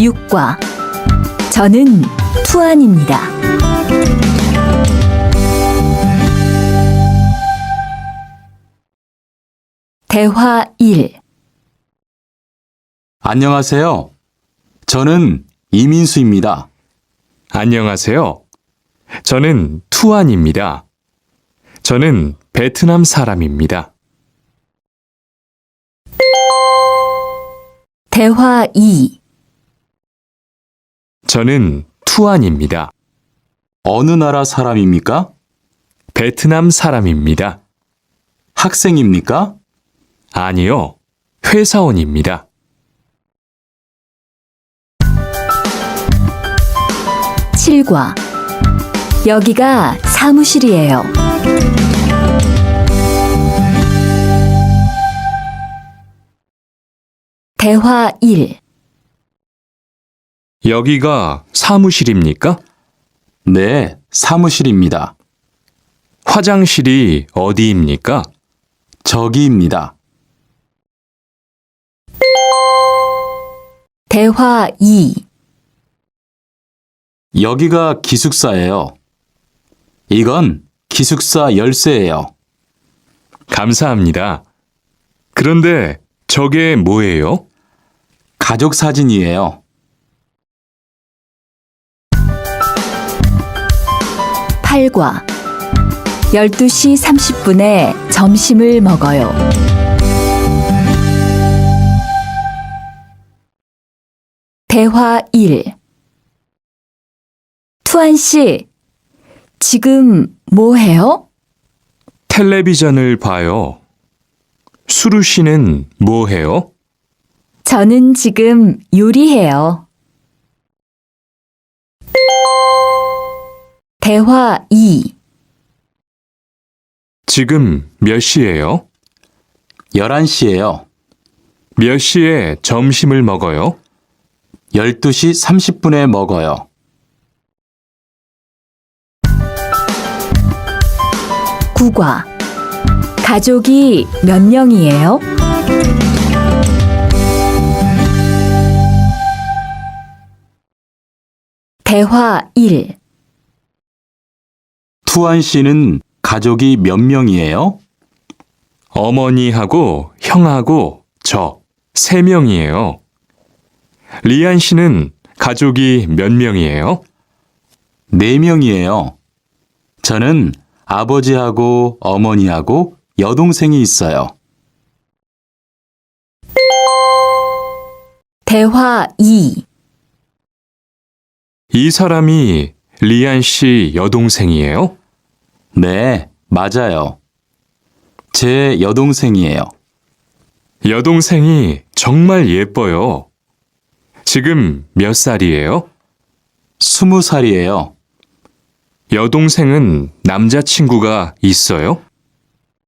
6과 저는 투안입니다. 대화 1. 안녕하세요. 저는 이민수입니다. 안녕하세요. 저는 투안입니다. 저는 베트남 사람입니다. 대화 2. 저는 투안입니다. 어느 나라 사람입니까? 베트남 사람입니다. 학생입니까? 아니요, 회사원입니다. 7과 여기가 사무실이에요. 대화 1. 여기가 사무실입니까? 네, 사무실입니다. 화장실이 어디입니까? 저기입니다. 대화 2. 여기가 기숙사예요. 이건 기숙사 열쇠예요. 감사합니다. 그런데 저게 뭐예요? 가족 사진이에요. 8과 12시 30분에 점심을 먹어요. 대화 1. 투안 씨, 지금 뭐 해요? 텔레비전을 봐요. 수루 씨는 뭐 해요? 저는 지금 요리해요. 대화 2. 지금 몇 시예요? 11시예요. 몇 시에 점심을 먹어요? 12시 30분에 먹어요. 구과 가족이 몇 명이에요? 대화 1. 투안 씨는 가족이 몇 명이에요? 어머니하고 형하고 저 3명이에요. 리안 씨는 가족이 몇 명이에요? 4명이에요. 저는 아버지하고 어머니하고 여동생이 있어요. 대화 2. 이 사람이 리안 씨 여동생이에요? 네, 맞아요. 제 여동생이에요. 여동생이 정말 예뻐요. 지금 몇 살이에요? 20살이에요. 여동생은 남자친구가 있어요?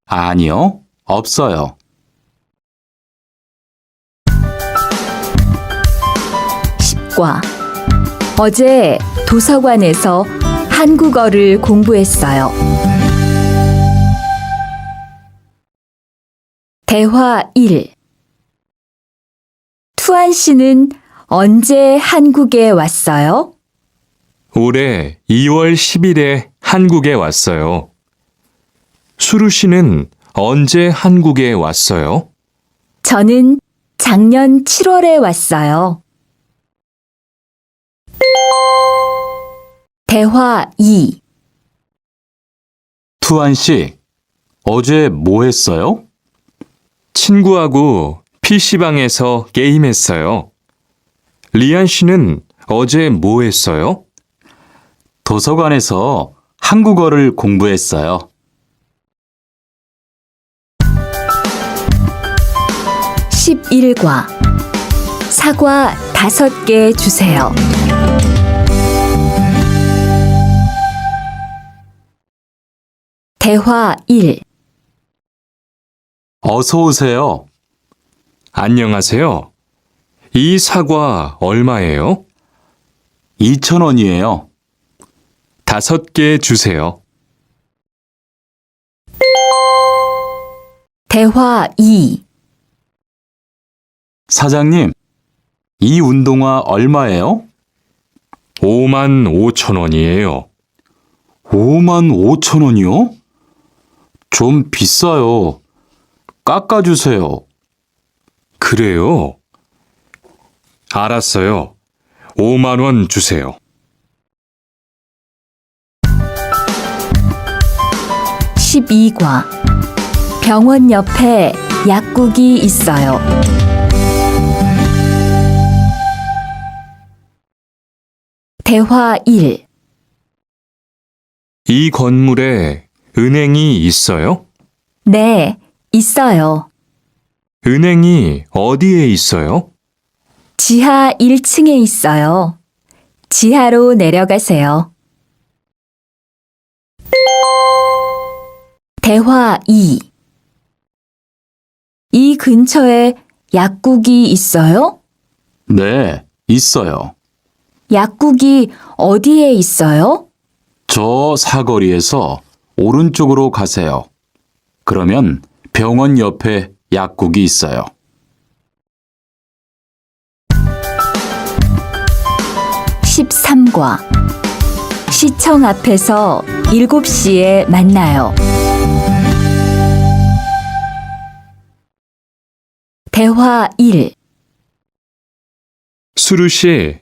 아니요, 없어요. 10과 어제 도서관에서 한국어를 공부했어요. 대화 1. 투안 씨는 언제 한국에 왔어요? 올해 2월 10일에 한국에 왔어요. 수루 씨는 언제 한국에 왔어요? 저는 작년 7월에 왔어요. 대화 2. 투안 씨, 어제 뭐 했어요? 친구하고 PC방에서 게임했어요. 리안 씨는 어제 뭐 했어요? 도서관에서 한국어를 공부했어요. 11과 사과 5개 주세요. 대화 1. 어서 오세요. 안녕하세요. 이 사과 얼마예요? 2,000원이에요. 5개 주세요. 대화 2. 사장님, 이 운동화 얼마예요? 5만 5천 원이에요. 5만 5천 원이요? 좀 비싸요. 깎아주세요. 그래요? 알았어요. 5만 원 주세요. 12과 병원 옆에 약국이 있어요. 대화 1. 이 건물에 은행이 있어요? 네, 있어요. 은행이 어디에 있어요? 지하 1층에 있어요. 지하로 내려가세요. 대화 2. 이 근처에 약국이 있어요? 네, 있어요. 약국이 어디에 있어요? 저 사거리에서 오른쪽으로 가세요. 그러면 병원 옆에 약국이 있어요. 13과 시청 앞에서 7시에 만나요. 대화 1. 수루 씨,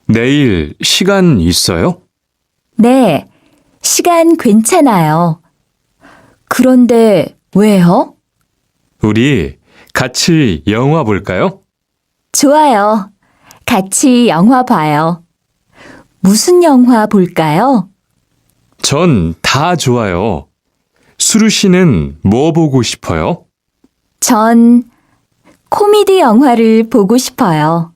내일 시간 있어요? 네, 시간 괜찮아요. 그런데 왜요? 우리 같이 영화 볼까요? 좋아요. 같이 영화 봐요. 무슨 영화 볼까요? 전 다 좋아요. 수루 씨는 뭐 보고 싶어요? 전 코미디 영화를 보고 싶어요.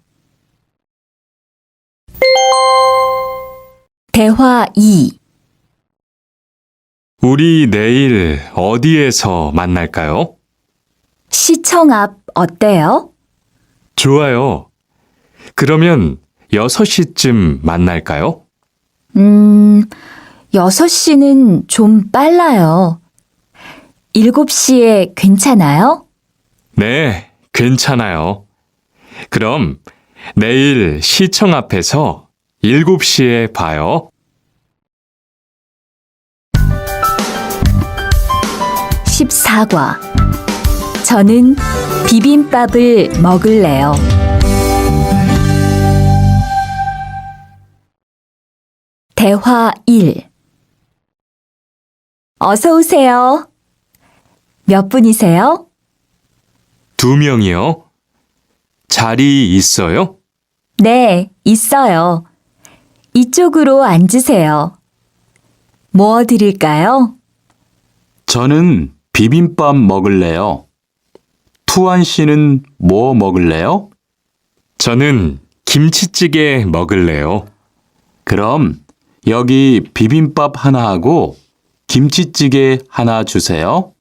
대화 2. 우리 내일 어디에서 만날까요? 시청 앞 어때요? 좋아요. 그러면 6시쯤 만날까요? 6시는 좀 빨라요. 7시에 괜찮아요? 네, 괜찮아요. 그럼 내일 시청 앞에서 7시에 봐요. 14과 저는 비빔밥을 먹을래요. 대화 1. 어서 오세요. 몇 분이세요? 2명이요? 자리 있어요? 네, 있어요. 이쪽으로 앉으세요. 뭐 드릴까요? 저는 비빔밥 먹을래요. 투안 씨는 뭐 먹을래요? 저는 김치찌개 먹을래요. 그럼 여기 비빔밥 하나 하고 김치찌개 하나 주세요.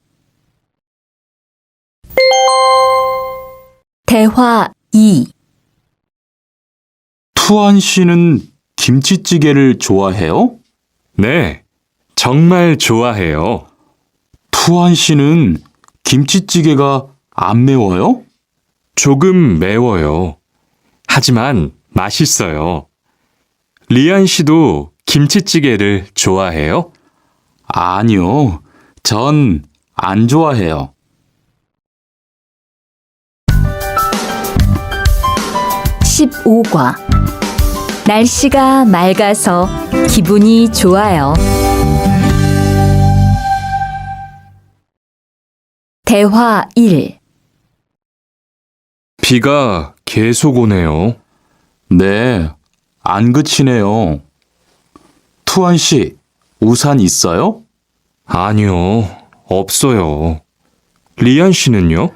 대화 2. 투안 씨는 김치찌개를 좋아해요? 네, 정말 좋아해요. 투안 씨는 김치찌개가 안 매워요? 조금 매워요. 하지만 맛있어요. 리안 씨도 김치찌개를 좋아해요? 아니요, 전 안 좋아해요. 15과 날씨가 맑아서 기분이 좋아요. 대화 1. 비가 계속 오네요. 네, 안 그치네요. 투안 씨, 우산 있어요? 아니요, 없어요. 리안 씨는요?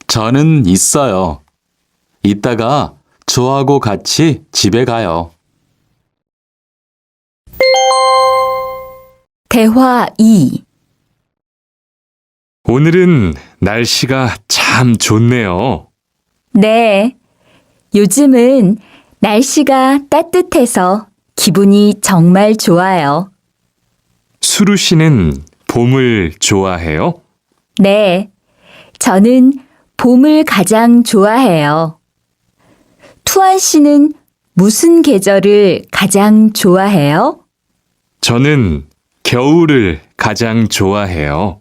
저는 있어요. 이따가 저하고 같이 집에 가요. 대화 2. 오늘은 날씨가 참 좋네요. 네, 요즘은 날씨가 따뜻해서 기분이 정말 좋아요. 수루 씨는 봄을 좋아해요? 네, 저는 봄을 가장 좋아해요. 투안 씨는 무슨 계절을 가장 좋아해요? 저는 겨울을 가장 좋아해요.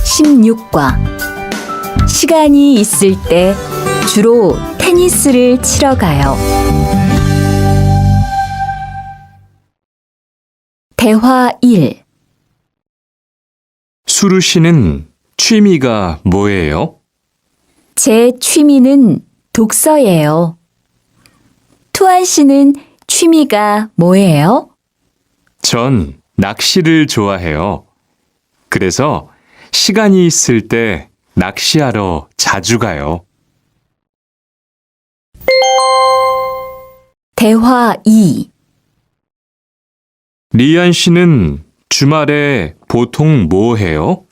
16과 시간이 있을 때 주로 테니스를 치러 가요. 대화 1. 수루 씨는 취미가 뭐예요? 제 취미는 독서예요. 투안 씨는 취미가 뭐예요? 전 낚시를 좋아해요. 그래서 시간이 있을 때 낚시하러 자주 가요. 대화 2. 리안 씨는 주말에 보통 뭐 해요?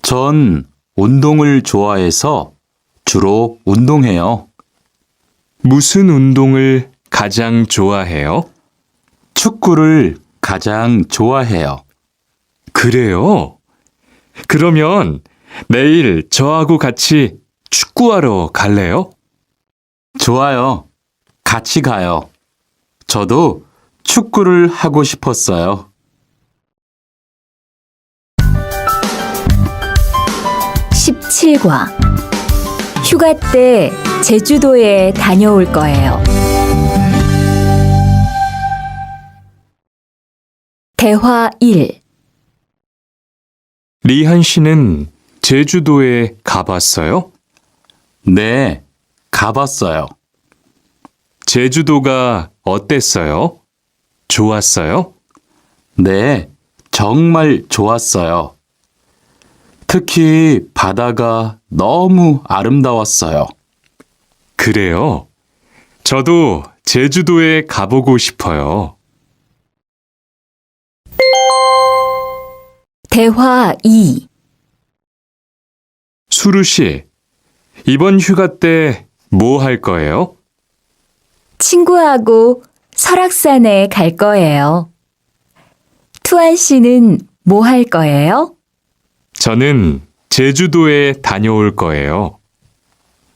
전 운동을 좋아해서 주로 운동해요. 무슨 운동을 가장 좋아해요? 축구를 가장 좋아해요. 그래요? 그러면 내일 저하고 같이 축구하러 갈래요? 좋아요. 같이 가요. 저도 축구를 하고 싶었어요. 17과 휴가 때 제주도에 다녀올 거예요. 대화 1. 리한 씨는 제주도에 가봤어요? 네, 가봤어요. 제주도가 어땠어요? 좋았어요? 네, 정말 좋았어요. 특히 바다가 너무 아름다웠어요. 그래요. 저도 제주도에 가보고 싶어요. 대화 2. 수루 씨, 이번 휴가 때 뭐 할 거예요? 친구하고 설악산에 갈 거예요. 투안 씨는 뭐 할 거예요? 저는 제주도에 다녀올 거예요.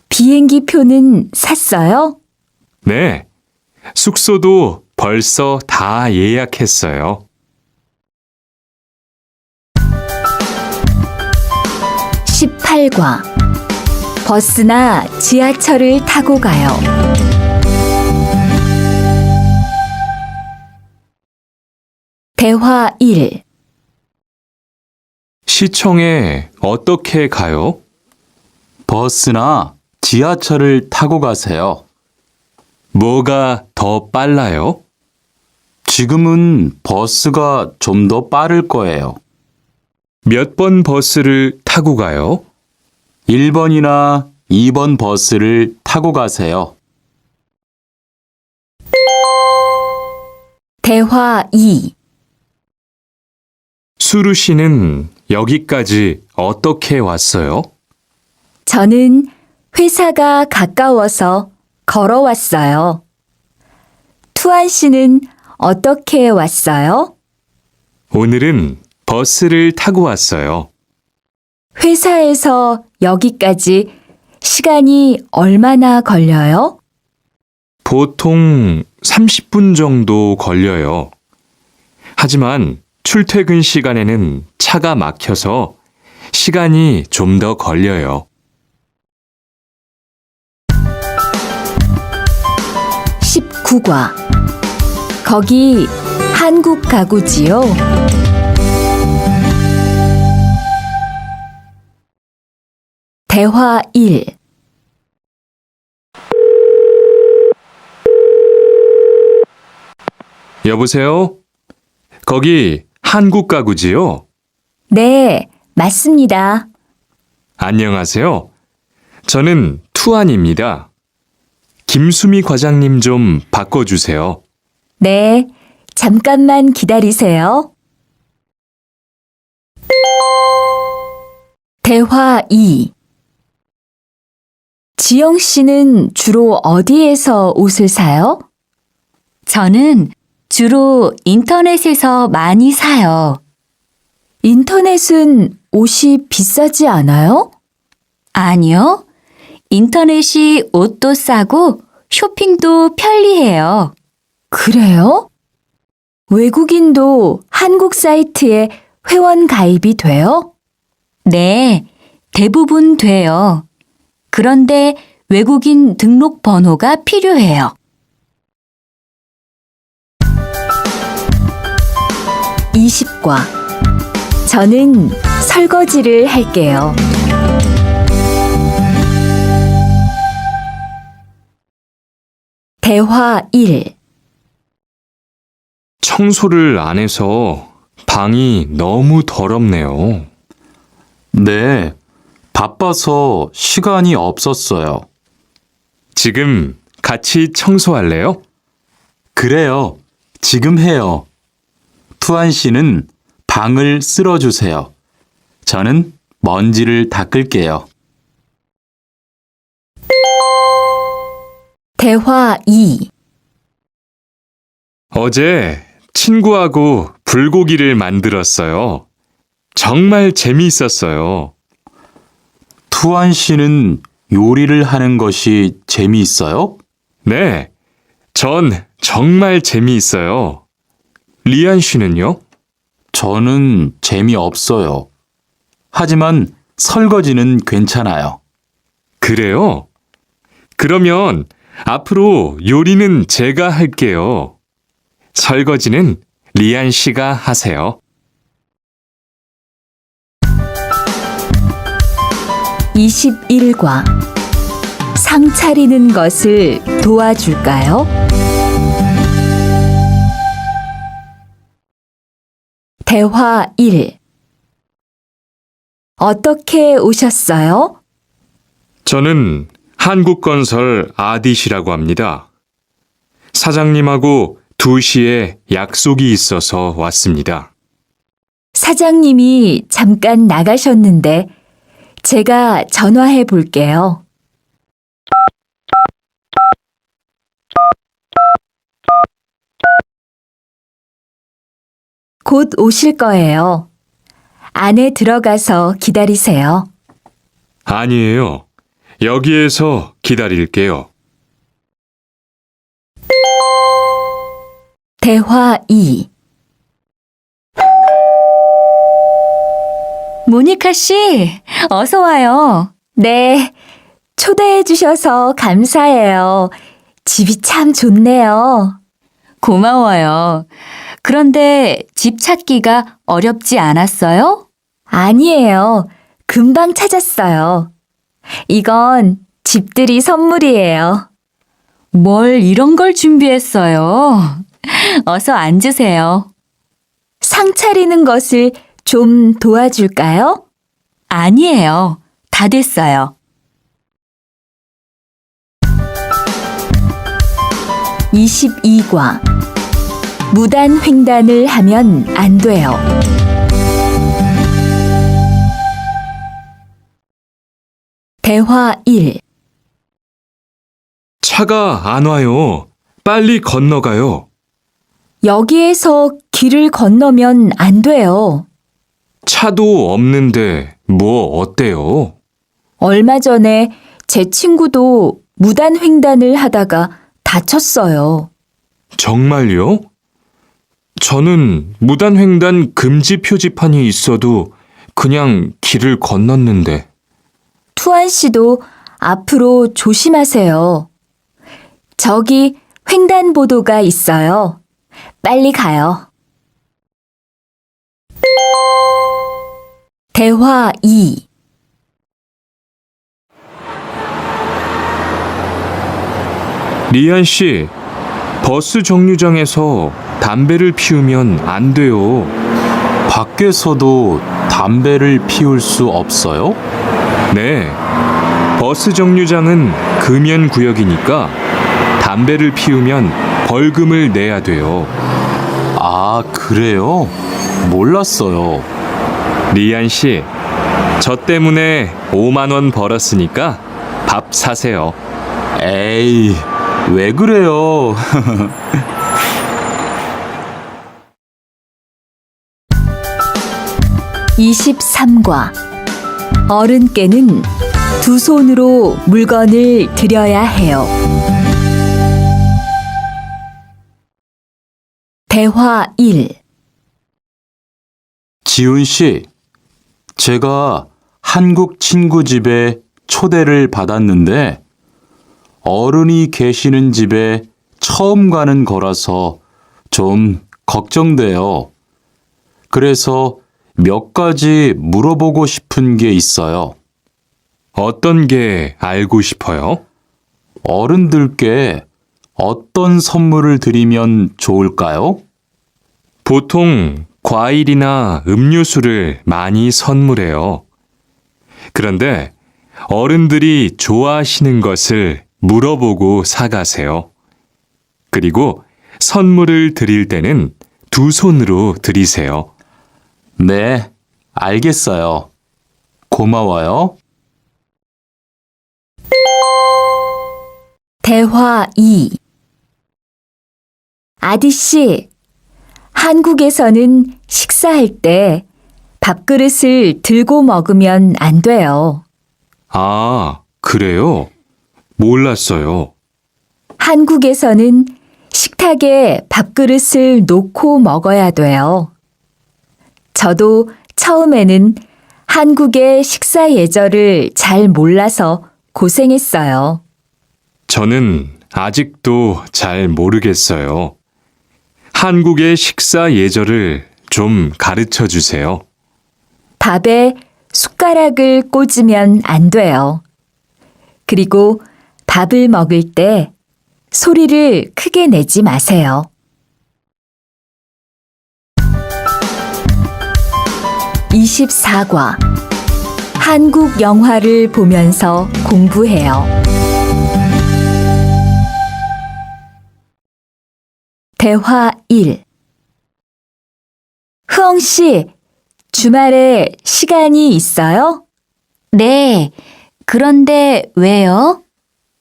비행기 표는 샀어요? 네, 숙소도 벌써 다 예약했어요. 18과 버스나 지하철을 타고 가요. 대화 1. 시청에 어떻게 가요? 버스나 지하철을 타고 가세요. 뭐가 더 빨라요? 지금은 버스가 좀 더 빠를 거예요. 몇 번 버스를 타고 가요? 1번이나 2번 버스를 타고 가세요. 대화 2. 수루 씨는 여기까지 어떻게 왔어요? 저는 회사가 가까워서 걸어왔어요. 투안 씨는 어떻게 왔어요? 오늘은 버스를 타고 왔어요. 회사에서 여기까지 시간이 얼마나 걸려요? 보통 30분 정도 걸려요. 하지만 출퇴근 시간에는 차가 막혀서 시간이 좀 더 걸려요. 19과 거기 한국 가구지요? 대화 1. 여보세요? 거기 한국 가구지요? 네, 맞습니다. 안녕하세요. 저는 투안입니다. 김수미 과장님 좀 바꿔주세요. 네, 잠깐만 기다리세요. 대화 2. 지영 씨는 주로 어디에서 옷을 사요? 저는 주로 인터넷에서 많이 사요. 인터넷은 옷이 비싸지 않아요? 아니요. 인터넷이 옷도 싸고 쇼핑도 편리해요. 그래요? 외국인도 한국 사이트에 회원 가입이 돼요? 네, 대부분 돼요. 그런데 외국인 등록 번호가 필요해요. 20과. 저는 설거지를 할게요. 대화 1. 청소를 안 해서 방이 너무 더럽네요. 네, 바빠서 시간이 없었어요. 지금 같이 청소할래요? 그래요. 지금 해요. 투안 씨는 방을 쓸어주세요. 저는 먼지를 닦을게요. 대화 2. 어제 친구하고 불고기를 만들었어요. 정말 재미있었어요. 투안 씨는 요리를 하는 것이 재미있어요? 네, 전 정말 재미있어요. 리안 씨는요? 저는 재미없어요. 하지만 설거지는 괜찮아요. 그래요? 그러면 앞으로 요리는 제가 할게요. 설거지는 리안 씨가 하세요. 21과. 상 차리는 것을 도와줄까요? 대화 1. 어떻게 오셨어요? 저는 한국건설 아디시라고 합니다. 사장님하고 2시에 약속이 있어서 왔습니다. 사장님이 잠깐 나가셨는데 제가 전화해 볼게요. 곧 오실 거예요. 안에 들어가서 기다리세요. 아니에요. 여기에서 기다릴게요. 대화 2. 모니카 씨, 어서 와요. 네, 초대해 주셔서 감사해요. 집이 참 좋네요. 고마워요. 그런데 집 찾기가 어렵지 않았어요? 아니에요. 금방 찾았어요. 이건 집들이 선물이에요. 뭘 이런 걸 준비했어요? 어서 앉으세요. 상 차리는 것을 좀 도와줄까요? 아니에요. 다 됐어요. 22과. 무단 횡단을 하면 안 돼요. 대화 1. 차가 안 와요. 빨리 건너가요. 여기에서 길을 건너면 안 돼요. 차도 없는데 뭐 어때요? 얼마 전에 제 친구도 무단 횡단을 하다가 다쳤어요. 정말요? 저는 무단횡단 금지 표지판이 있어도 그냥 길을 건넜는데. 투안 씨도 앞으로 조심하세요. 저기 횡단보도가 있어요. 빨리 가요. 대화 2. 리안 씨, 버스 정류장에서 담배를 피우면 안 돼요. 밖에서도 담배를 피울 수 없어요? 네. 버스 정류장은 금연 구역이니까 담배를 피우면 벌금을 내야 돼요. 아, 그래요? 몰랐어요. 리안 씨, 저 때문에 5만 원 벌었으니까 밥 사세요. 에이, 왜 그래요? 23과 어른께는 두 손으로 물건을 들여야 해요. 대화 1. 지훈 씨, 제가 한국 친구 집에 초대를 받았는데 어른이 계시는 집에 처음 가는 거라서 좀 걱정돼요. 그래서 몇 가지 물어보고 싶은 게 있어요. 어떤 게 알고 싶어요? 어른들께 어떤 선물을 드리면 좋을까요? 보통 과일이나 음료수를 많이 선물해요. 그런데 어른들이 좋아하시는 것을 물어보고 사가세요. 그리고 선물을 드릴 때는 두 손으로 드리세요. 네, 알겠어요. 고마워요. 대화 2. 아디씨, 한국에서는 식사할 때 밥그릇을 들고 먹으면 안 돼요. 아, 그래요? 몰랐어요. 한국에서는 식탁에 밥그릇을 놓고 먹어야 돼요. 저도 처음에는 한국의 식사 예절을 잘 몰라서 고생했어요. 저는 아직도 잘 모르겠어요. 한국의 식사 예절을 좀 가르쳐 주세요. 밥에 숟가락을 꽂으면 안 돼요. 그리고 밥을 먹을 때 소리를 크게 내지 마세요. (24과) 한국 영화를 보면서 공부해요. 대화 1. 흐엉 씨, 주말에 시간이 있어요? 네. 그런데 왜요?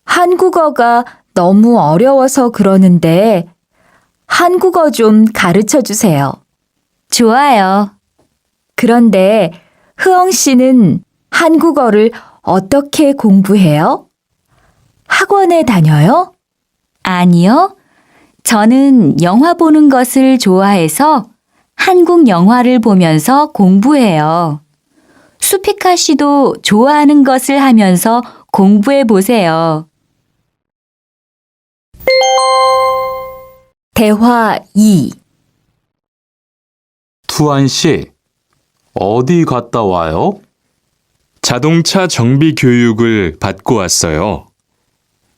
한국어가 너무 어려워서 그러는데 한국어 좀 가르쳐 주세요. 좋아요. 그런데 흐엉 씨는 한국어를 어떻게 공부해요? 학원에 다녀요? 아니요. 저는 영화 보는 것을 좋아해서 한국 영화를 보면서 공부해요. 수피카 씨도 좋아하는 것을 하면서 공부해 보세요. 대화 2. 투안 씨, 어디 갔다 와요? 자동차 정비 교육을 받고 왔어요.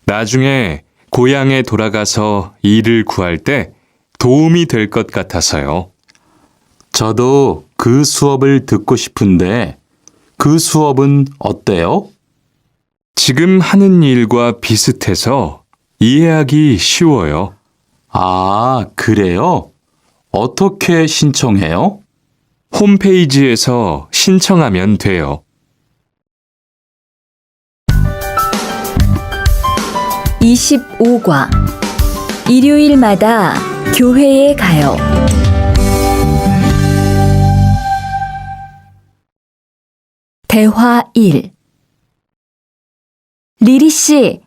나중에 고향에 돌아가서 일을 구할 때 도움이 될 것 같아서요. 저도 그 수업을 듣고 싶은데 그 수업은 어때요? 지금 하는 일과 비슷해서 이해하기 쉬워요. 아, 그래요? 어떻게 신청해요? 홈페이지에서 신청하면 돼요. 25과 일요일마다 교회에 가요. 대화 1. 리리 씨,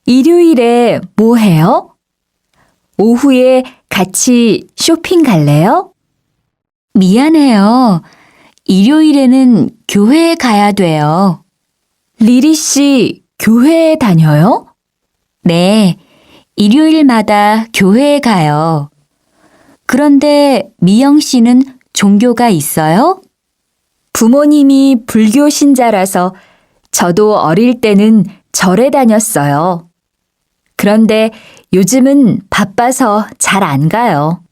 일요일에 뭐 해요? 오후에 같이 쇼핑 갈래요? 미안해요. 일요일에는 교회에 가야 돼요. 리리 씨, 교회에 다녀요? 네. 일요일마다 교회에 가요. 그런데 미영 씨는 종교가 있어요? 부모님이 불교 신자라서 저도 어릴 때는 절에 다녔어요. 그런데 요즘은 바빠서 잘 안 가요.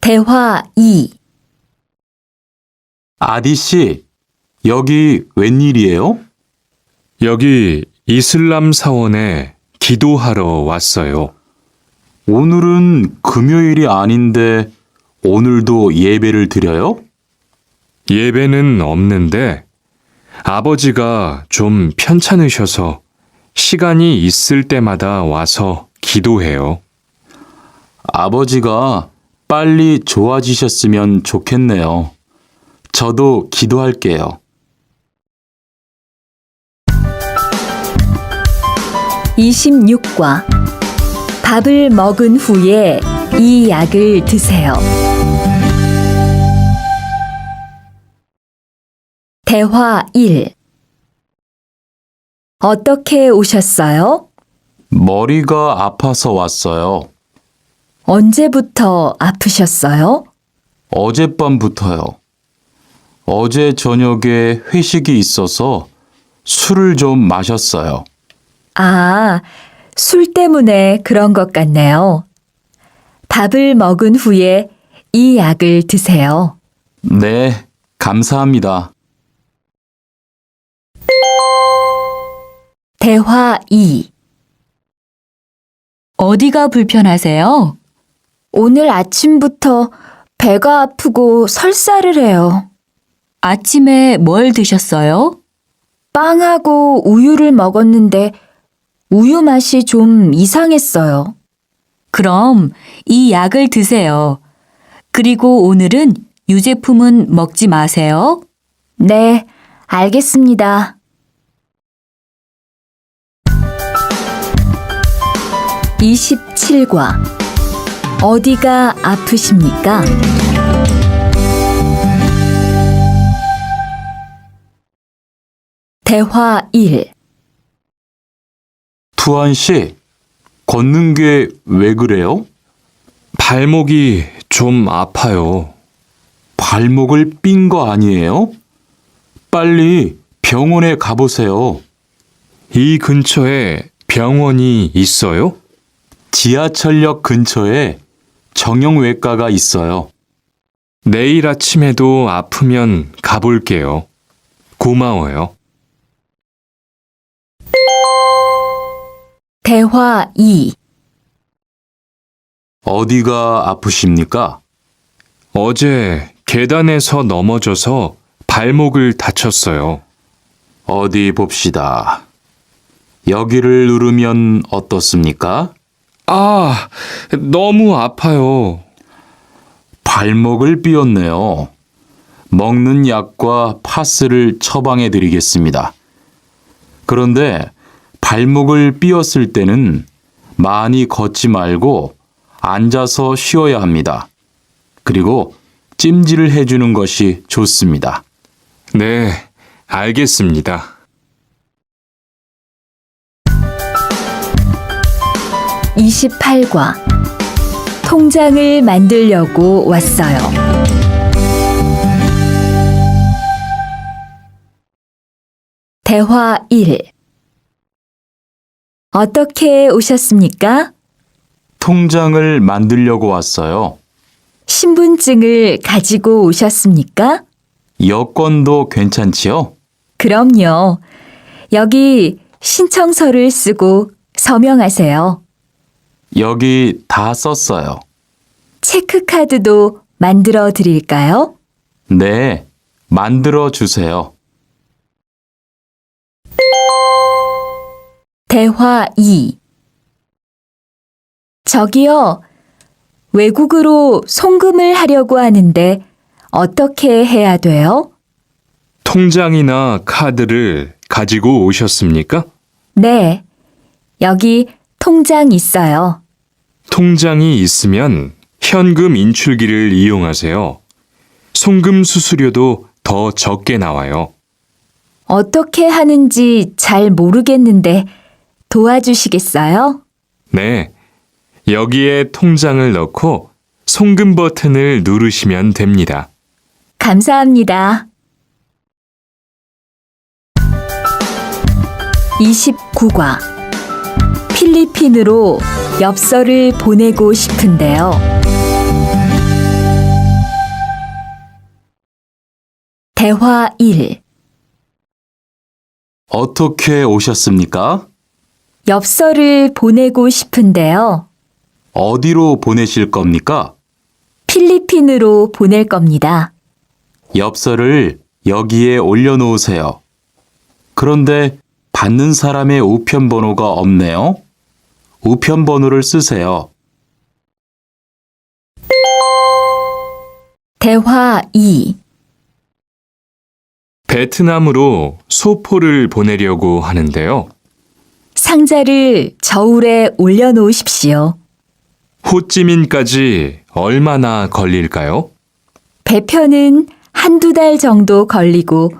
대화 2. 아디 씨, 여기 웬일이에요? 여기 이슬람 사원에 기도하러 왔어요. 오늘은 금요일이 아닌데 오늘도 예배를 드려요? 예배는 없는데 아버지가 좀 편찮으셔서 시간이 있을 때마다 와서 기도해요. 아버지가 빨리 좋아지셨으면 좋겠네요. 저도 기도할게요. 26과 밥을 먹은 후에 이 약을 드세요. 대화 1. 어떻게 오셨어요? 머리가 아파서 왔어요. 언제부터 아프셨어요? 어젯밤부터요. 어제 저녁에 회식이 있어서 술을 좀 마셨어요. 아, 술 때문에 그런 것 같네요. 밥을 먹은 후에 이 약을 드세요. 네, 감사합니다. 대화 2. 어디가 불편하세요? 오늘 아침부터 배가 아프고 설사를 해요. 아침에 뭘 드셨어요? 빵하고 우유를 먹었는데 우유 맛이 좀 이상했어요. 그럼 이 약을 드세요. 그리고 오늘은 유제품은 먹지 마세요. 네, 알겠습니다. 27과 어디가 아프십니까? 대화 1. 투안 씨, 걷는 게 왜 그래요? 발목이 좀 아파요. 발목을 삔 거 아니에요? 빨리 병원에 가보세요. 이 근처에 병원이 있어요? 지하철역 근처에 정형외과가 있어요. 내일 아침에도 아프면 가볼게요. 고마워요. 대화 2. 어디가 아프십니까? 어제 계단에서 넘어져서 발목을 다쳤어요. 어디 봅시다. 여기를 누르면 어떻습니까? 아, 너무 아파요. 발목을 삐었네요. 먹는 약과 파스를 처방해 드리겠습니다. 그런데 발목을 삐었을 때는 많이 걷지 말고 앉아서 쉬어야 합니다. 그리고 찜질을 해주는 것이 좋습니다. 네, 알겠습니다. 28과 통장을 만들려고 왔어요. 대화 1. 어떻게 오셨습니까? 통장을 만들려고 왔어요. 신분증을 가지고 오셨습니까? 여권도 괜찮지요? 그럼요. 여기 신청서를 쓰고 서명하세요. 여기 다 썼어요. 체크카드도 만들어 드릴까요? 네, 만들어 주세요. 대화 2. 저기요, 외국으로 송금을 하려고 하는데 어떻게 해야 돼요? 통장이나 카드를 가지고 오셨습니까? 네, 여기 통장 있어요. 통장이 있으면 현금 인출기를 이용하세요. 송금 수수료도 더 적게 나와요. 어떻게 하는지 잘 모르겠는데 도와주시겠어요? 네. 여기에 통장을 넣고 송금 버튼을 누르시면 됩니다. 감사합니다. 29과 필리핀으로 엽서를 보내고 싶은데요. 대화 1. 어떻게 오셨습니까? 엽서를 보내고 싶은데요. 어디로 보내실 겁니까? 필리핀으로 보낼 겁니다. 엽서를 여기에 올려놓으세요. 그런데 받는 사람의 우편 번호가 없네요. 우편 번호를 쓰세요. 대화 2. 베트남으로 소포를 보내려고 하는데요. 상자를 저울에 올려놓으십시오. 호찌민까지 얼마나 걸릴까요? 배편은 한두 달 정도 걸리고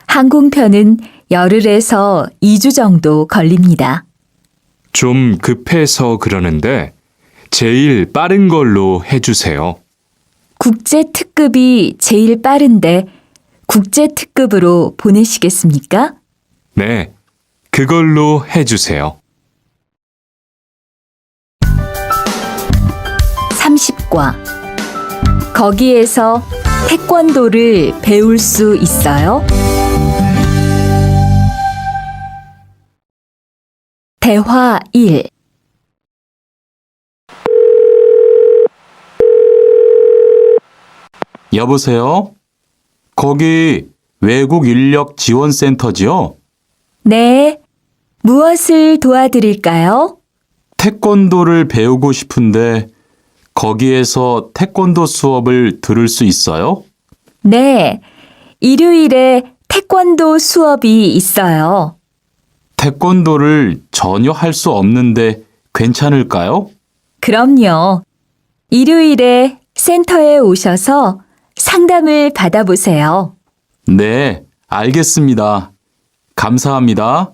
항공편은 열흘에서 2주 정도 걸립니다. 좀 급해서 그러는데 제일 빠른 걸로 해주세요. 국제 특급이 제일 빠른데 국제 특급으로 보내시겠습니까? 네, 그걸로 해주세요. 30과. 거기에서 태권도를 배울 수 있어요? 대화 1. 여보세요? 거기 외국 인력 지원센터지요? 네. 무엇을 도와드릴까요? 태권도를 배우고 싶은데 거기에서 태권도 수업을 들을 수 있어요? 네. 일요일에 태권도 수업이 있어요. 태권도를 전혀 할 수 없는데 괜찮을까요? 그럼요. 일요일에 센터에 오셔서 상담을 받아보세요. 네, 알겠습니다. 감사합니다.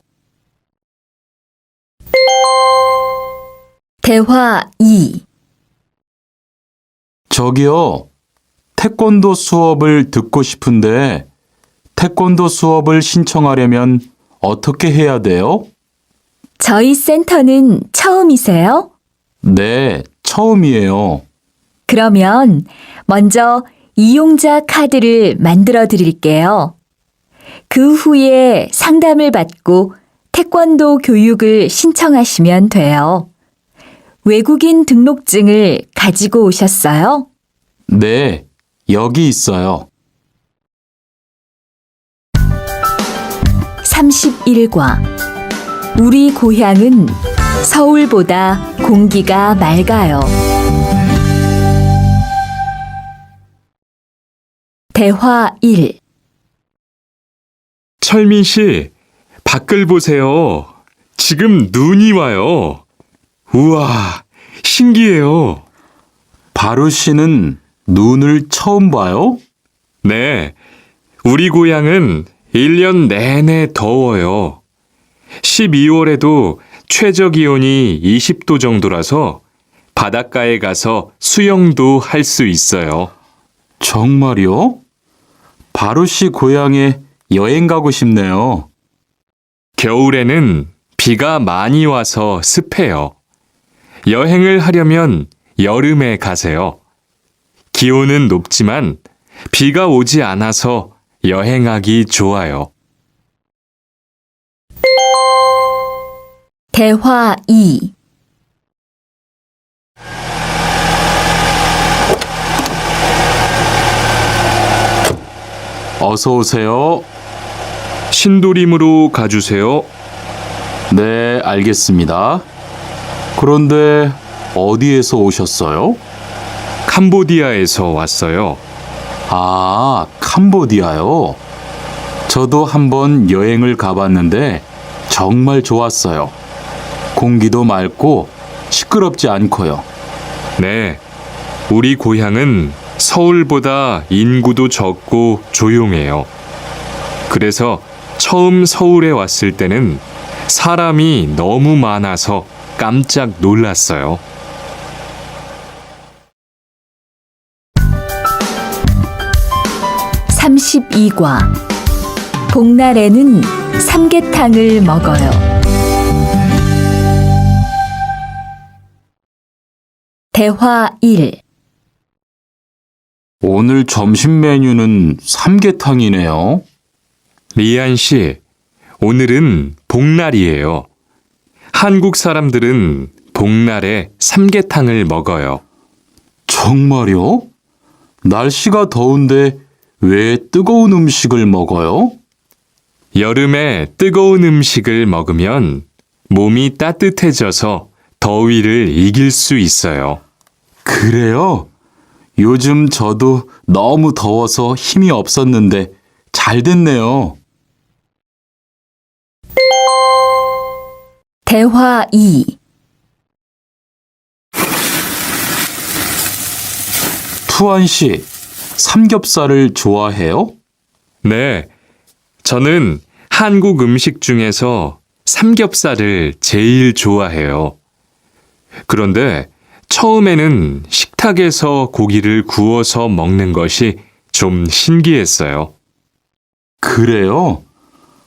대화 2. 저기요, 태권도 수업을 듣고 싶은데 태권도 수업을 신청하려면 어떻게 해야 돼요? 저희 센터는 처음이세요? 네, 처음이에요. 그러면 먼저 이용자 카드를 만들어 드릴게요. 그 후에 상담을 받고 태권도 교육을 신청하시면 돼요. 외국인 등록증을 가지고 오셨어요? 네, 여기 있어요. 31과. 우리 고향은 서울보다 공기가 맑아요. 대화 1. 철민 씨, 밖을 보세요. 지금 눈이 와요. 우와, 신기해요. 바루 씨는 눈을 처음 봐요? 네, 우리 고향은 1년 내내 더워요. 12월에도 최저 기온이 20도 정도라서 바닷가에 가서 수영도 할 수 있어요. 정말요? 바루 씨 고향에 여행 가고 싶네요. 겨울에는 비가 많이 와서 습해요. 여행을 하려면 여름에 가세요. 기온은 높지만 비가 오지 않아서 여행하기 좋아요. 대화 2. 어서 오세요. 신도림으로 가주세요. 네, 알겠습니다. 그런데 어디에서 오셨어요? 캄보디아에서 왔어요. 아, 캄보디아요. 저도 한번 여행을 가봤는데 정말 좋았어요. 공기도 맑고 시끄럽지 않고요. 네, 우리 고향은 서울보다 인구도 적고 조용해요. 그래서 처음 서울에 왔을 때는 사람이 너무 많아서 깜짝 놀랐어요. 32과. 복날에는 삼계탕을 먹어요. 대화 1. 오늘 점심 메뉴는 삼계탕이네요. 리안 씨, 오늘은 복날이에요. 한국 사람들은 복날에 삼계탕을 먹어요. 정말요? 날씨가 더운데 왜 뜨거운 음식을 먹어요? 여름에 뜨거운 음식을 먹으면 몸이 따뜻해져서 더위를 이길 수 있어요. 그래요? 요즘 저도 너무 더워서 힘이 없었는데 잘 됐네요. 대화 2. 투안 씨, 삼겹살을 좋아해요? 네, 저는 한국 음식 중에서 삼겹살을 제일 좋아해요. 그런데 처음에는 식탁에서 고기를 구워서 먹는 것이 좀 신기했어요. 그래요?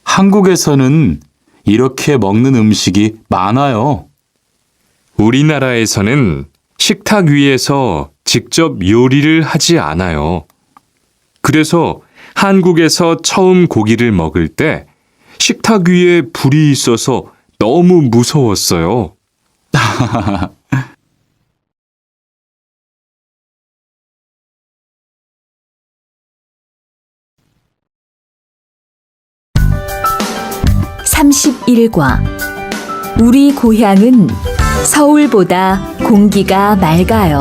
한국에서는 이렇게 먹는 음식이 많아요. 우리나라에서는 식탁 위에서 직접 요리를 하지 않아요. 그래서 한국에서 처음 고기를 먹을 때 식탁 위에 불이 있어서 너무 무서웠어요. (31과) 우리 고향은 서울보다 공기가 맑아요.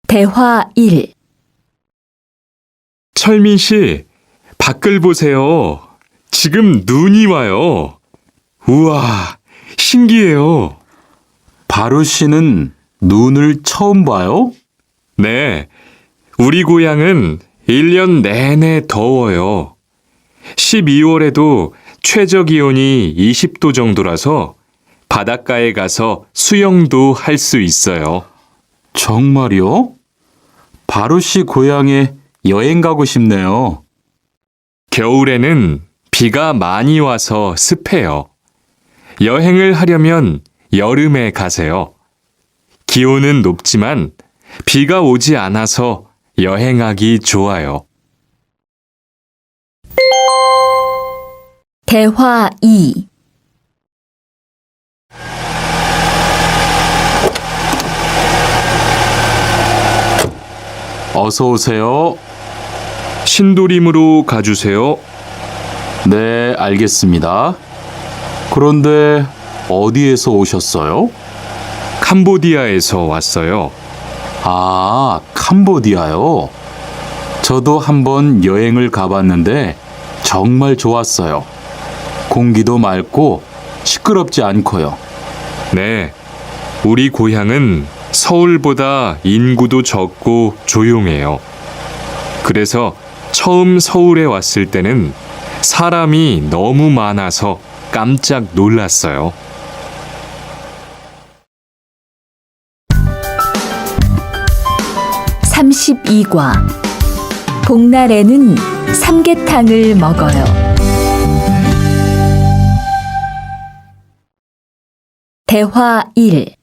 대화 1. 철민 씨, 밖을 보세요. 지금 눈이 와요. 우와, 신기해요. 바로 씨는 눈을 처음 봐요? 네, 우리 고향은 1년 내내 더워요. 12월에도 최저 기온이 20도 정도라서 바닷가에 가서 수영도 할 수 있어요. 정말요? 바로 씨 고향에 여행 가고 싶네요. 겨울에는 비가 많이 와서 습해요. 여행을 하려면 여름에 가세요. 기온은 높지만 비가 오지 않아서 여행하기 좋아요. 대화 2. 어서 오세요. 신도림으로 가주세요. 네, 알겠습니다. 그런데 어디에서 오셨어요? 캄보디아에서 왔어요. 아, 캄보디아요. 저도 한번 여행을 가봤는데 정말 좋았어요. 공기도 맑고 시끄럽지 않고요. 네, 우리 고향은 서울보다 인구도 적고 조용해요. 그래서 처음 서울에 왔을 때는 사람이 너무 많아서 깜짝 놀랐어요. 32과 복날에는 삼계탕을 먹어요. 대화 1.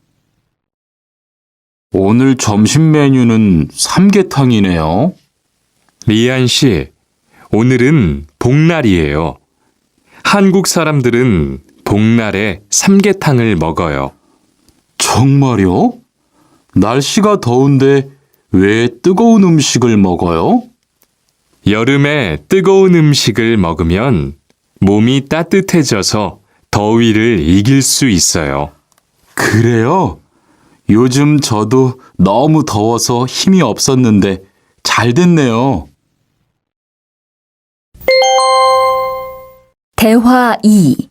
오늘 점심 메뉴는 삼계탕이네요. 리안 씨, 오늘은 복날이에요. 한국 사람들은 복날에 삼계탕을 먹어요. 정말요? 날씨가 더운데 왜 뜨거운 음식을 먹어요? 여름에 뜨거운 음식을 먹으면 몸이 따뜻해져서 더위를 이길 수 있어요. 그래요? 요즘 저도 너무 더워서 힘이 없었는데 잘 됐네요. 대화 2.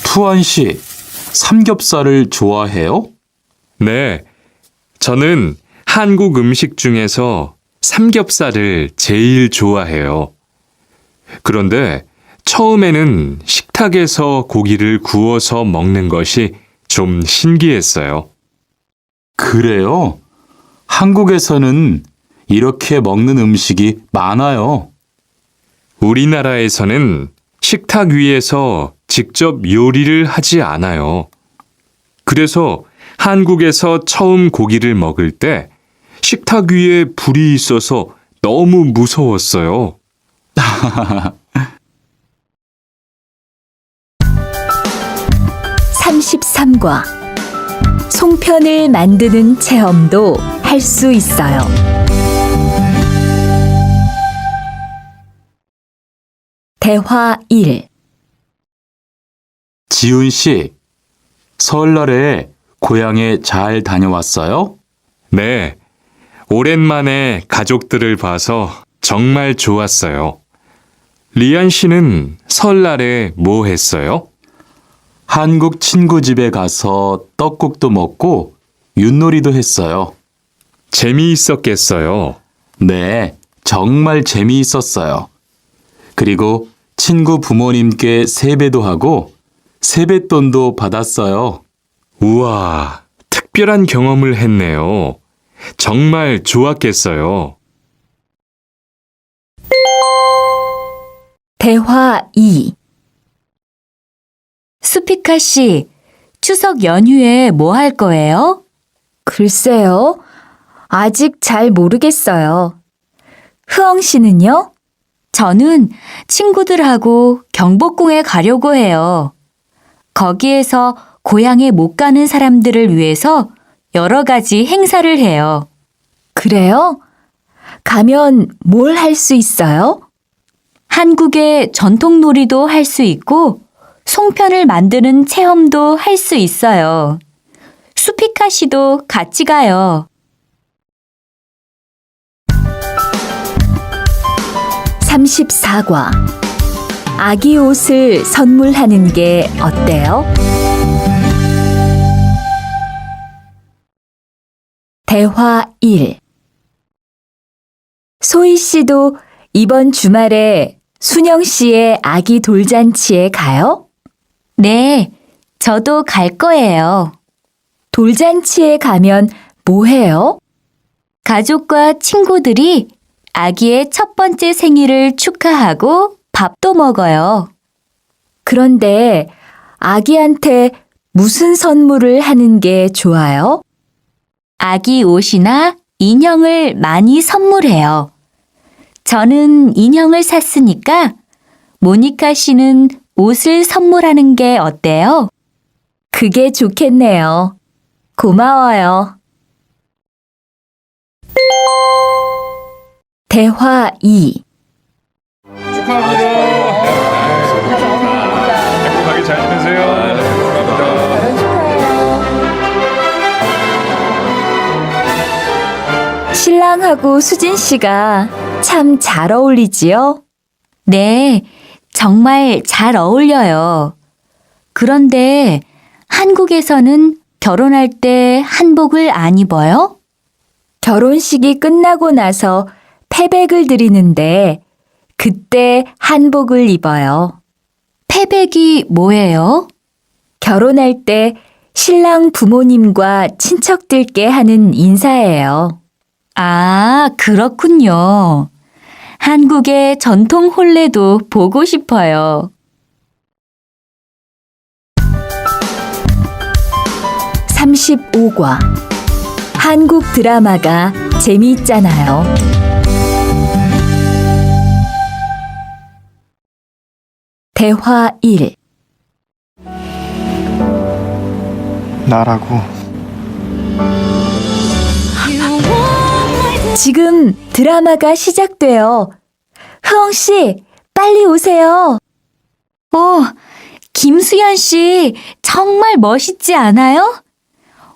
투안 씨, 삼겹살을 좋아해요? 네, 저는 한국 음식 중에서 삼겹살을 제일 좋아해요. 그런데 처음에는 식탁에서 고기를 구워서 먹는 것이 좀 신기했어요. 그래요? 한국에서는 이렇게 먹는 음식이 많아요. 우리나라에서는 식탁 위에서 직접 요리를 하지 않아요. 그래서 한국에서 처음 고기를 먹을 때 식탁 위에 불이 있어서 너무 무서웠어요. 33과 송편을 만드는 체험도 할 수 있어요. 대화 1. 지훈 씨, 설날에 고향에 잘 다녀왔어요? 네. 오랜만에 가족들을 봐서 정말 좋았어요. 리안 씨는 설날에 뭐 했어요? 한국 친구 집에 가서 떡국도 먹고 윷놀이도 했어요. 재미있었겠어요. 네, 정말 재미있었어요. 그리고 친구 부모님께 세배도 하고 세뱃돈도 받았어요. 우와, 특별한 경험을 했네요. 정말 좋았겠어요. 대화 2. 수피카 씨, 추석 연휴에 뭐 할 거예요? 글쎄요. 아직 잘 모르겠어요. 흐엉 씨는요? 저는 친구들하고 경복궁에 가려고 해요. 거기에서 고향에 못 가는 사람들을 위해서 여러 가지 행사를 해요. 그래요? 가면 뭘 할 수 있어요? 한국의 전통 놀이도 할 수 있고 송편을 만드는 체험도 할 수 있어요. 수피카 씨도 같이 가요. 34과. 아기 옷을 선물하는 게 어때요? 대화 1. 소희 씨도 이번 주말에 순영 씨의 아기 돌잔치에 가요? 네, 저도 갈 거예요. 돌잔치에 가면 뭐 해요? 가족과 친구들이 아기의 첫 번째 생일을 축하하고 밥도 먹어요. 그런데 아기한테 무슨 선물을 하는 게 좋아요? 아기 옷이나 인형을 많이 선물해요. 저는 인형을 샀으니까 모니카 씨는 옷을 선물하는 게 어때요? 그게 좋겠네요. 고마워요. 대화 2. 행복하게 잘 지내세요. 신랑하고 수진 씨가 참 잘 어울리지요? 네, 정말 잘 어울려요. 그런데 한국에서는 결혼할 때 한복을 안 입어요? 결혼식이 끝나고 나서 패백을 드리는데 그때 한복을 입어요. 패백이 뭐예요? 결혼할 때 신랑 부모님과 친척들께 하는 인사예요. 아, 그렇군요. 한국의 전통 혼례도 보고 싶어요. 35과. 한국 드라마가 재미있잖아요. 대화 1. 나라고. 지금 드라마가 시작돼요. 흐엉 씨, 빨리 오세요. 김수현 씨, 정말 멋있지 않아요?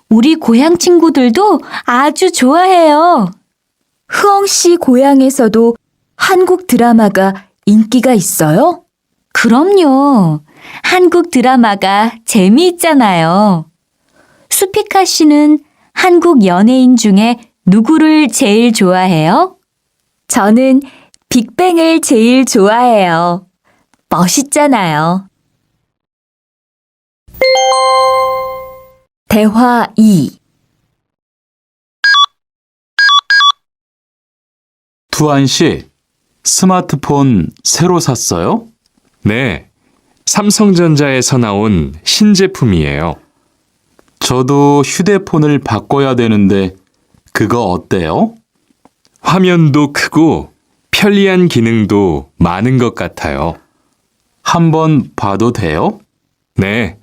우리 고향 친구들도 아주 좋아해요. 흐엉 씨 고향에서도 한국 드라마가 인기가 있어요? 그럼요. 한국 드라마가 재미있잖아요. 수피카 씨는 한국 연예인 중에 누구를 제일 좋아해요? 저는 빅뱅을 제일 좋아해요. 멋있잖아요. 대화 2. 투안 씨, 스마트폰 새로 샀어요? 네, 삼성전자에서 나온 신제품이에요. 저도 휴대폰을 바꿔야 되는데 그거 어때요? 화면도 크고 편리한 기능도 많은 것 같아요. 한번 봐도 돼요? 네,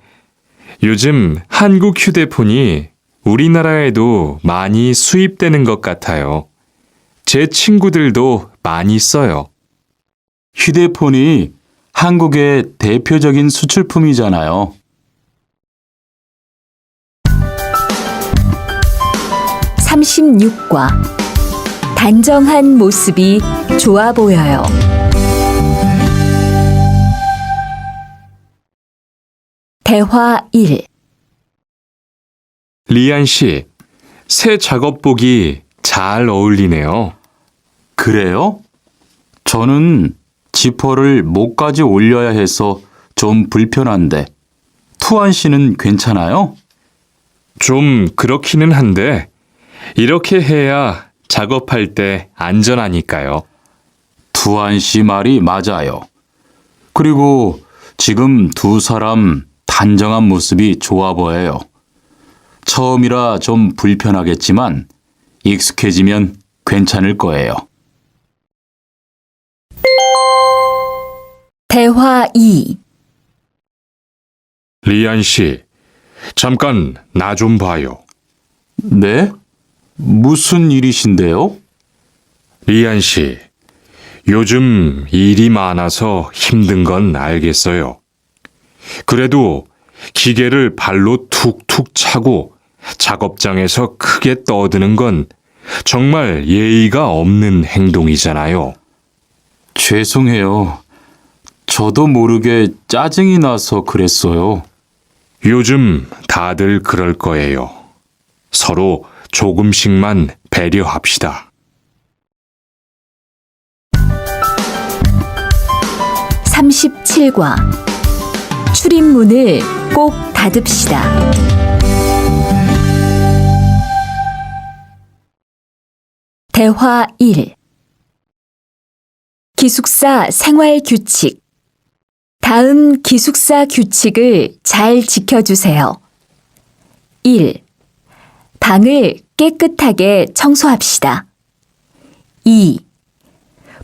요즘 한국 휴대폰이 우리나라에도 많이 수입되는 것 같아요. 제 친구들도 많이 써요. 휴대폰이 한국의 대표적인 수출품이잖아요. 36과 단정한 모습이 좋아 보여요. 대화 1. 리안 씨, 새 작업복이 잘 어울리네요. 그래요? 저는 지퍼를 목까지 올려야 해서 좀 불편한데, 투안 씨는 괜찮아요? 좀 그렇기는 한데, 이렇게 해야 작업할 때 안전하니까요. 투안 씨 말이 맞아요. 그리고 지금 두 사람 단정한 모습이 좋아 보여요. 처음이라 좀 불편하겠지만 익숙해지면 괜찮을 거예요. 대화 2. 리안 씨, 잠깐 나 좀 봐요. 네? 무슨 일이신데요? 리안 씨, 요즘 일이 많아서 힘든 건 알겠어요. 그래도 기계를 발로 툭툭 차고 작업장에서 크게 떠드는 건 정말 예의가 없는 행동이잖아요. 죄송해요. 저도 모르게 짜증이 나서 그랬어요. 요즘 다들 그럴 거예요. 서로 조금씩만 배려합시다. 37과 출입문을 꼭 닫읍시다. 대화 1. 기숙사 생활 규칙. 다음 기숙사 규칙을 잘 지켜주세요. 1. 방을 깨끗하게 청소합시다. 2.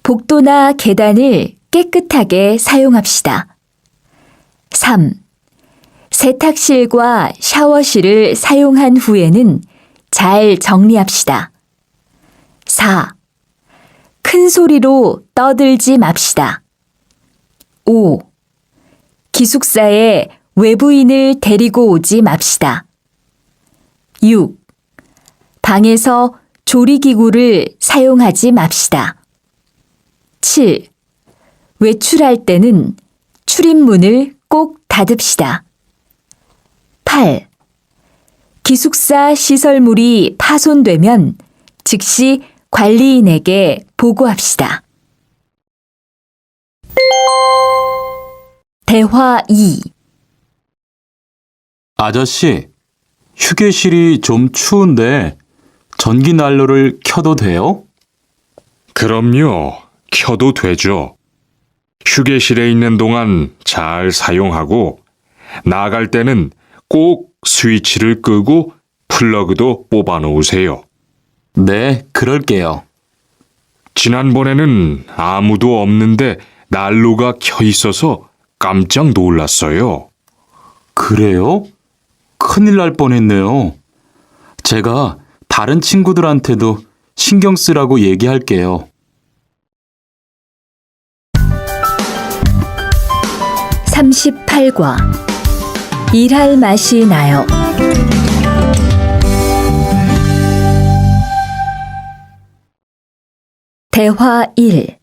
복도나 계단을 깨끗하게 사용합시다. 3. 세탁실과 샤워실을 사용한 후에는 잘 정리합시다. 4. 큰 소리로 떠들지 맙시다. 5. 기숙사에 외부인을 데리고 오지 맙시다. 6. 방에서 조리기구를 사용하지 맙시다. 7. 외출할 때는 출입문을 꼭 닫읍시다. 8. 기숙사 시설물이 파손되면 즉시 관리인에게 보고합시다. 대화 2. 아저씨, 휴게실이 좀 추운데 전기 난로를 켜도 돼요? 그럼요. 켜도 되죠. 휴게실에 있는 동안 잘 사용하고 나갈 때는 꼭 스위치를 끄고 플러그도 뽑아 놓으세요. 네, 그럴게요. 지난번에는 아무도 없는데 난로가 켜 있어서 깜짝 놀랐어요. 그래요? 큰일 날 뻔했네요. 제가 다른 친구들한테도 신경 쓰라고 얘기할게요. 38과 일할 맛이 나요. 대화 1.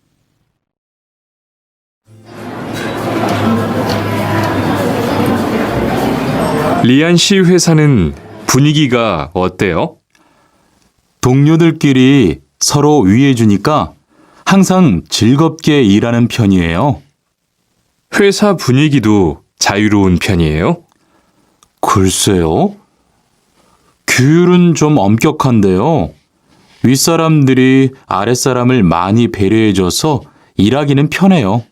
리안 씨 회사는 분위기가 어때요? 동료들끼리 서로 위해주니까 항상 즐겁게 일하는 편이에요. 회사 분위기도 자유로운 편이에요? 글쎄요. 규율은 좀 엄격한데요. 윗사람들이 아랫사람을 많이 배려해줘서 일하기는 편해요.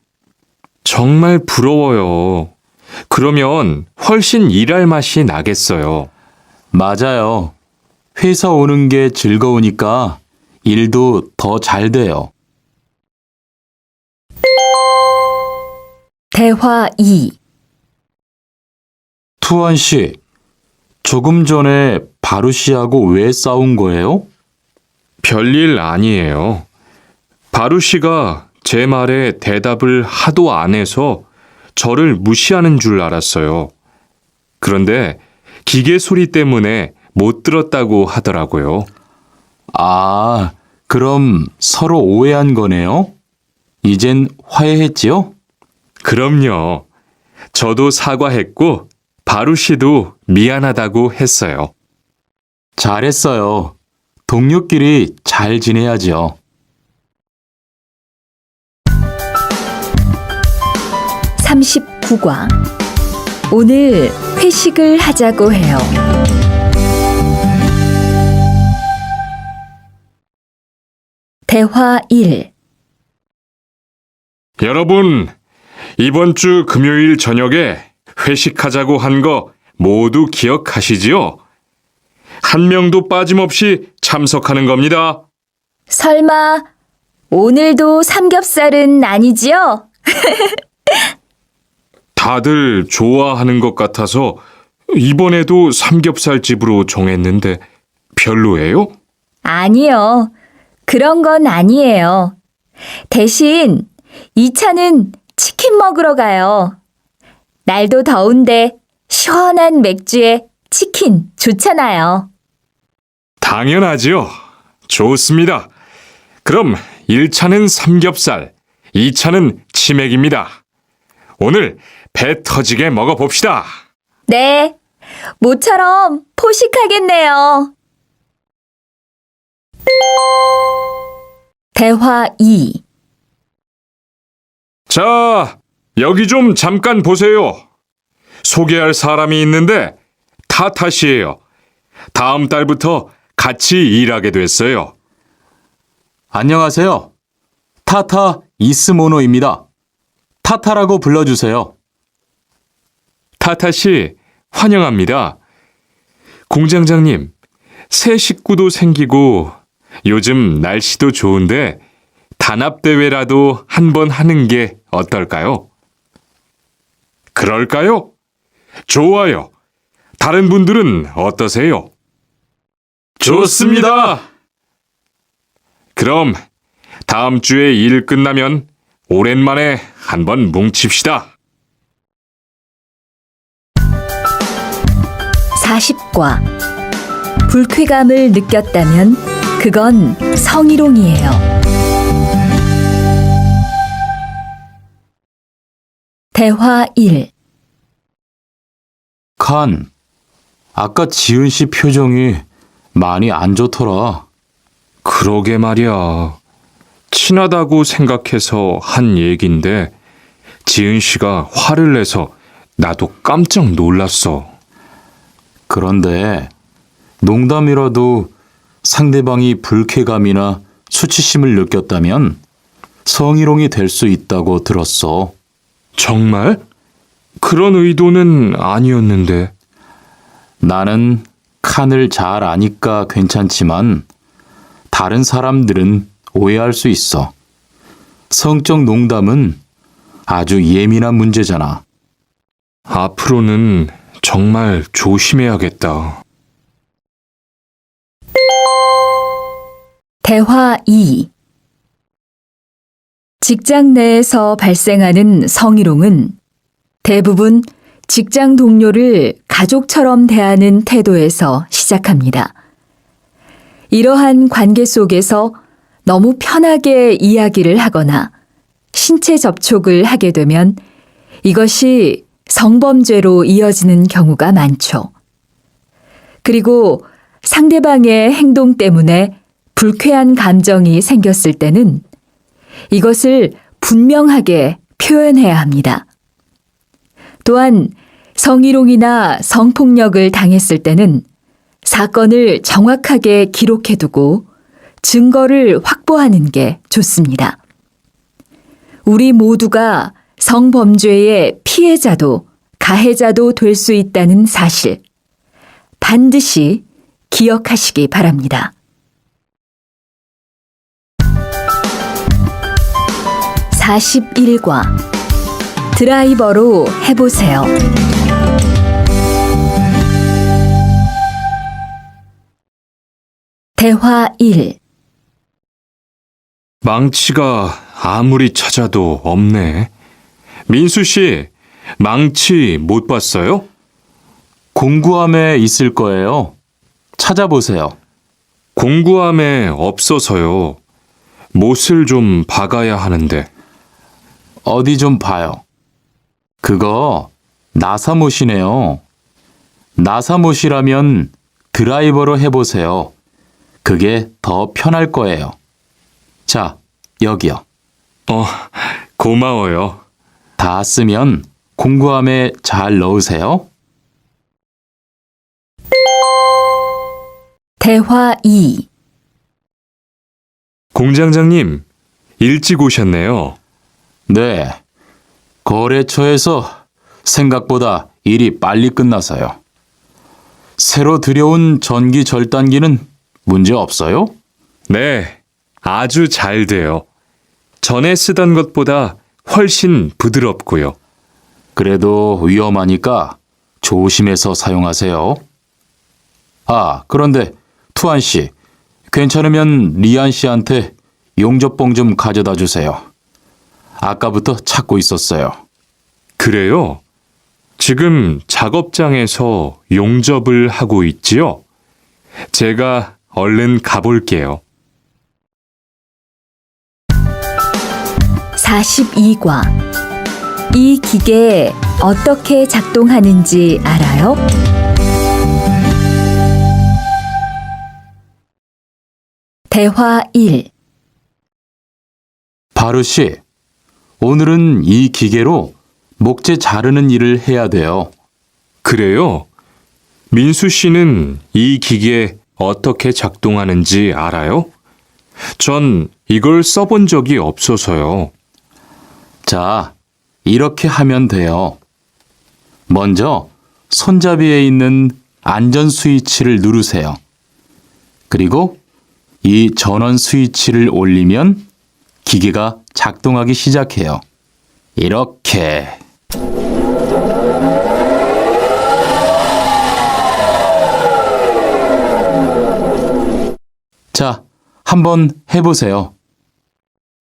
정말 부러워요. 그러면 훨씬 일할 맛이 나겠어요. 맞아요. 회사 오는 게 즐거우니까 일도 더 잘 돼요. 대화 2. 투안 씨, 조금 전에 바루 씨하고 왜 싸운 거예요? 별일 아니에요. 바루 씨가 제 말에 대답을 하도 안 해서 저를 무시하는 줄 알았어요. 그런데 기계 소리 때문에 못 들었다고 하더라고요. 아, 그럼 서로 오해한 거네요? 이젠 화해했지요? 그럼요. 저도 사과했고 바루 씨도 미안하다고 했어요. 잘했어요. 동료끼리 잘 지내야지요. 39과 오늘 회식을 하자고 해요. 대화 1. 여러분, 이번 주 금요일 저녁에 회식하자고 한 거 모두 기억하시지요? 한 명도 빠짐없이 참석하는 겁니다. 설마 오늘도 삼겹살은 아니지요? 다들 좋아하는 것 같아서 이번에도 삼겹살 집으로 정했는데 별로예요? 아니요. 그런 건 아니에요. 대신 2차는 치킨 먹으러 가요. 날도 더운데 시원한 맥주에 치킨 좋잖아요. 당연하지요. 좋습니다. 그럼 1차는 삼겹살, 2차는 치맥입니다. 오늘 배 터지게 먹어봅시다. 네. 모처럼 포식하겠네요. 대화 2. 자, 여기 좀 잠깐 보세요. 소개할 사람이 있는데 타타 씨예요. 다음 달부터 같이 일하게 됐어요. 안녕하세요. 타타 이스모노입니다. 타타라고 불러주세요. 타타 씨, 환영합니다. 공장장님, 새 식구도 생기고 요즘 날씨도 좋은데 단합대회라도 한번 하는 게 어떨까요? 그럴까요? 좋아요. 다른 분들은 어떠세요? 좋습니다. 그럼 다음 주에 일 끝나면 오랜만에 한번 뭉칩시다. 40과 불쾌감을 느꼈다면 그건 성희롱이에요. 대화 1. 칸, 아까 지은 씨 표정이 많이 안 좋더라. 그러게 말이야. 친하다고 생각해서 한 얘긴데 지은 씨가 화를 내서 나도 깜짝 놀랐어. 그런데 농담이라도 상대방이 불쾌감이나 수치심을 느꼈다면 성희롱이 될 수 있다고 들었어. 정말? 그런 의도는 아니었는데. 나는 칸을 잘 아니까 괜찮지만 다른 사람들은 오해할 수 있어. 성적 농담은 아주 예민한 문제잖아. 앞으로는 정말 조심해야겠다. 대화 2. 직장 내에서 발생하는 성희롱은 대부분 직장 동료를 가족처럼 대하는 태도에서 시작합니다. 이러한 관계 속에서 너무 편하게 이야기를 하거나 신체 접촉을 하게 되면 이것이 성범죄로 이어지는 경우가 많죠. 그리고 상대방의 행동 때문에 불쾌한 감정이 생겼을 때는 이것을 분명하게 표현해야 합니다. 또한 성희롱이나 성폭력을 당했을 때는 사건을 정확하게 기록해두고 증거를 확보하는 게 좋습니다. 우리 모두가 성범죄의 피해자도 가해자도 될 수 있다는 사실 반드시 기억하시기 바랍니다. 41과 드라이버로 해보세요. 대화 1. 망치가 아무리 찾아도 없네. 민수 씨, 망치 못 봤어요? 공구함에 있을 거예요. 찾아보세요. 공구함에 없어서요. 못을 좀 박아야 하는데. 어디 좀 봐요. 그거 나사못이네요. 나사못이라면 드라이버로 해보세요. 그게 더 편할 거예요. 자, 여기요. 고마워요. 다 쓰면 공구함에 잘 넣으세요. 대화 2. 공장장님, 일찍 오셨네요. 네. 거래처에서 생각보다 일이 빨리 끝나서요. 새로 들여온 전기 절단기는 문제 없어요? 네, 아주 잘 돼요. 전에 쓰던 것보다 훨씬 부드럽고요. 그래도 위험하니까 조심해서 사용하세요. 아, 그런데 투안 씨, 괜찮으면 리안 씨한테 용접봉 좀 가져다 주세요. 아까부터 찾고 있었어요. 그래요? 지금 작업장에서 용접을 하고 있지요? 제가 얼른 가볼게요. 42과. 이 기계 어떻게 작동하는지 알아요? 대화 1. 바루 씨, 오늘은 이 기계로 목재 자르는 일을 해야 돼요. 그래요? 민수 씨는 이 기계 어떻게 작동하는지 알아요? 전 이걸 써본 적이 없어서요. 자, 이렇게 하면 돼요. 먼저 손잡이에 있는 안전 스위치를 누르세요. 그리고 이 전원 스위치를 올리면 기계가 작동하기 시작해요. 이렇게. 자, 한번 해보세요.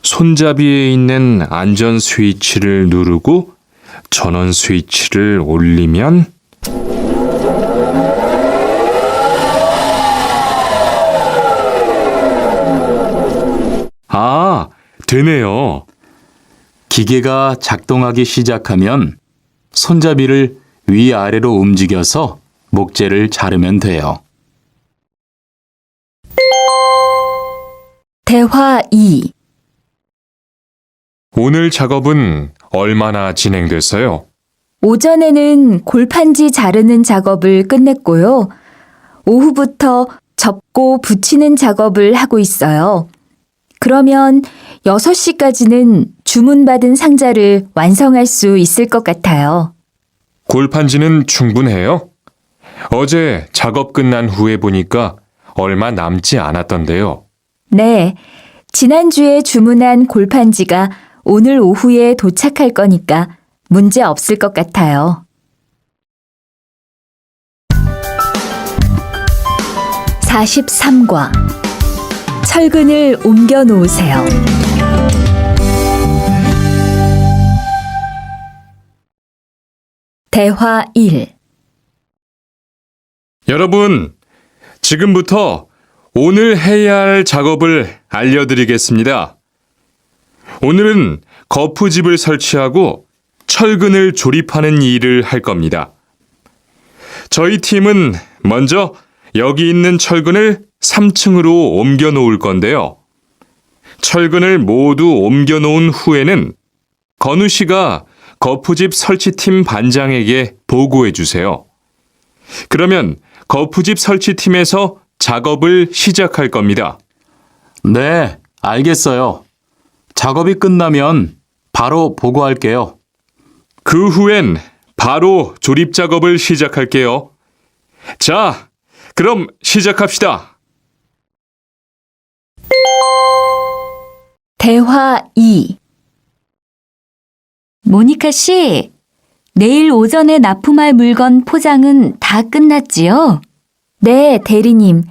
손잡이에 있는 안전 스위치를 누르고 전원 스위치를 올리면 되네요. 기계가 작동하기 시작하면 손잡이를 위아래로 움직여서 목재를 자르면 돼요. 대화 2. 오늘 작업은 얼마나 진행됐어요? 오전에는 골판지 자르는 작업을 끝냈고요. 오후부터 접고 붙이는 작업을 하고 있어요. 그러면 6시까지는 주문받은 상자를 완성할 수 있을 것 같아요. 골판지는 충분해요? 어제 작업 끝난 후에 보니까 얼마 남지 않았던데요. 네, 지난주에 주문한 골판지가 오늘 오후에 도착할 거니까 문제 없을 것 같아요. 43과. 철근을 옮겨 놓으세요. 대화 1. 여러분, 지금부터 오늘 해야 할 작업을 알려드리겠습니다. 오늘은 거푸집을 설치하고 철근을 조립하는 일을 할 겁니다. 저희 팀은 먼저 여기 있는 철근을 3층으로 옮겨 놓을 건데요. 철근을 모두 옮겨 놓은 후에는 건우 씨가 거푸집 설치팀 반장에게 보고해 주세요. 그러면 거푸집 설치팀에서 작업을 시작할 겁니다. 네, 알겠어요. 작업이 끝나면 바로 보고할게요. 그 후엔 바로 조립 작업을 시작할게요. 자, 그럼 시작합시다. 대화 2. 모니카 씨, 내일 오전에 납품할 물건 포장은 다 끝났지요? 네, 대리님.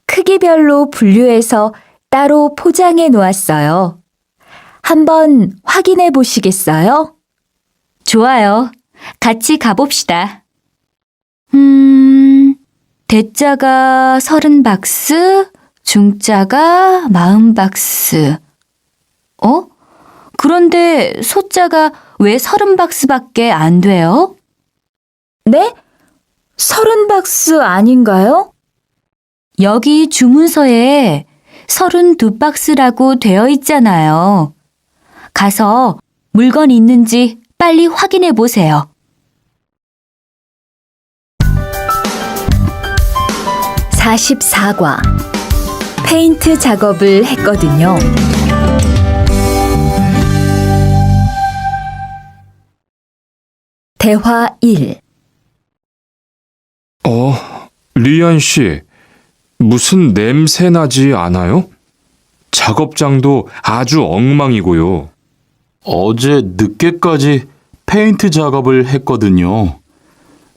크기별로 분류해서 따로 포장해 놓았어요. 한번 확인해 보시겠어요? 좋아요. 같이 가봅시다. 대자가 30박스, 중자가 40박스. 그런데 소자가 왜 30박스밖에 안 돼요? 네? 30박스 아닌가요? 여기 주문서에 32박스라고 되어 있잖아요. 가서 물건 있는지 빨리 확인해 보세요. 44과 페인트 작업을 했거든요. 대화 1. 리안 씨, 무슨 냄새 나지 않아요? 작업장도 아주 엉망이고요. 어제 늦게까지 페인트 작업을 했거든요.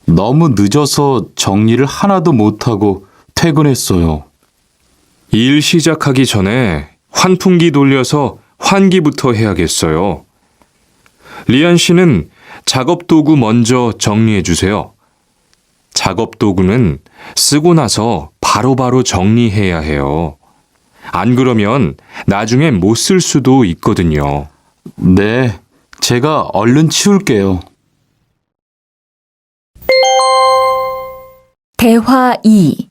너무 늦어서 정리를 하나도 못하고 퇴근했어요. 일 시작하기 전에 환풍기 돌려서 환기부터 해야겠어요. 리안 씨는 작업 도구 먼저 정리해 주세요. 작업 도구는 쓰고 나서 바로바로 정리해야 해요. 안 그러면 나중에 못 쓸 수도 있거든요. 네, 제가 얼른 치울게요. 대화 2.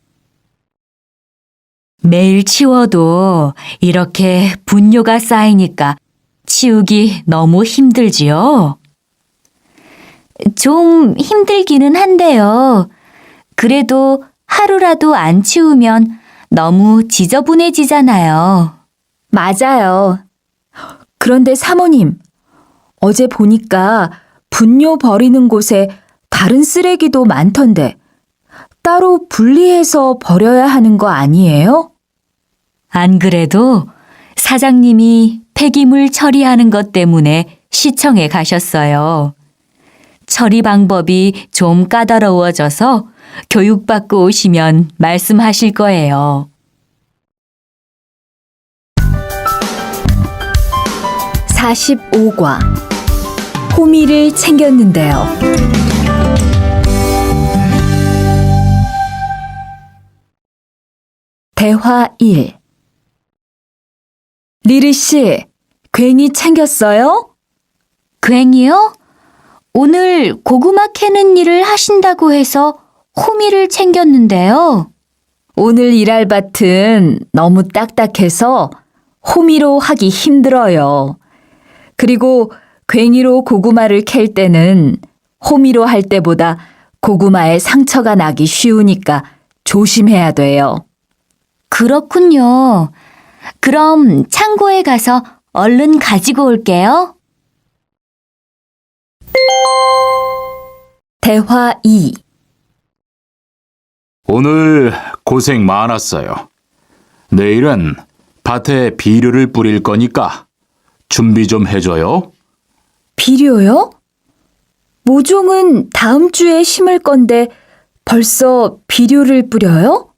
매일 치워도 이렇게 분뇨가 쌓이니까 치우기 너무 힘들지요? 좀 힘들기는 한데요. 그래도 하루라도 안 치우면 너무 지저분해지잖아요. 맞아요. 그런데 사모님, 어제 보니까 분뇨 버리는 곳에 다른 쓰레기도 많던데 따로 분리해서 버려야 하는 거 아니에요? 안 그래도 사장님이 폐기물 처리하는 것 때문에 시청에 가셨어요. 처리 방법이 좀 까다로워져서 교육받고 오시면 말씀하실 거예요. 45과 호미를 챙겼는데요. 대화 1. 리르 씨, 괭이 챙겼어요? 괭이요? 오늘 고구마 캐는 일을 하신다고 해서 호미를 챙겼는데요. 오늘 일할 밭은 너무 딱딱해서 호미로 하기 힘들어요. 그리고 괭이로 고구마를 캘 때는 호미로 할 때보다 고구마에 상처가 나기 쉬우니까 조심해야 돼요. 그렇군요. 그럼 창고에 가서 얼른 가지고 올게요. 대화 2. 오늘 고생 많았어요. 내일은 밭에 비료를 뿌릴 거니까 준비 좀 해줘요. 비료요? 모종은 다음 주에 심을 건데 벌써 비료를 뿌려요?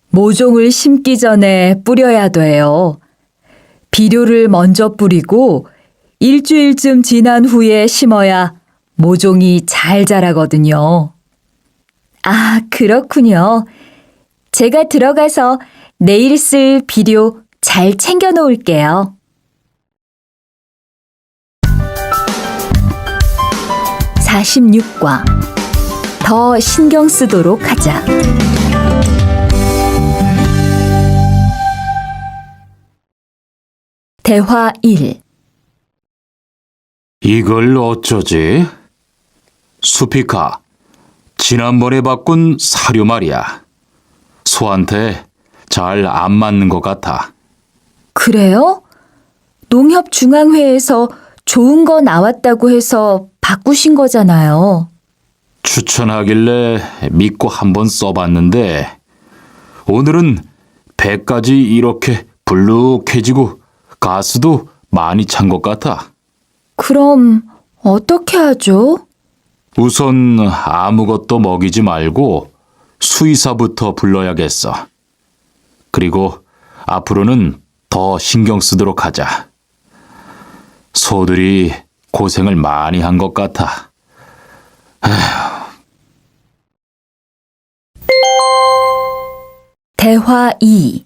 모종을 심기 전에 뿌려야 돼요. 비료를 먼저 뿌리고 일주일쯤 지난 후에 심어야 모종이 잘 자라거든요. 아, 그렇군요. 제가 들어가서 내일 쓸 비료 잘 챙겨 놓을게요. 46과 더 신경 쓰도록 하자. 대화 1. 이걸 어쩌지? 수피카, 지난번에 바꾼 사료 말이야. 소한테 잘 안 맞는 것 같아. 그래요? 농협중앙회에서 좋은 거 나왔다고 해서 바꾸신 거잖아요. 추천하길래 믿고 한번 써봤는데 오늘은 배까지 이렇게 불룩해지고 가스도 많이 찬 것 같아. 그럼 어떻게 하죠? 우선 아무것도 먹이지 말고 수의사부터 불러야겠어. 그리고 앞으로는 더 신경 쓰도록 하자. 소들이 고생을 많이 한 것 같아. 대화 2.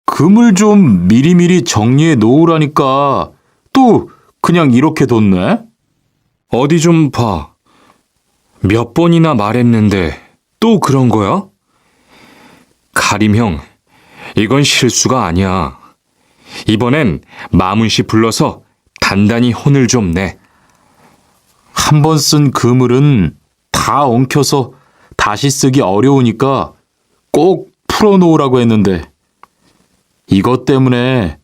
금을 좀 미리미리 정리해 놓으라니까 또 그냥 이렇게 뒀네? 어디 좀 봐. 몇 번이나 말했는데 또 그런 거야? 가림 형, 이건 실수가 아니야. 이번엔 마문 씨 불러서 단단히 혼을 좀 내. 한 번 쓴 그물은 다 엉켜서 다시 쓰기 어려우니까 꼭 풀어놓으라고 했는데 이것 때문에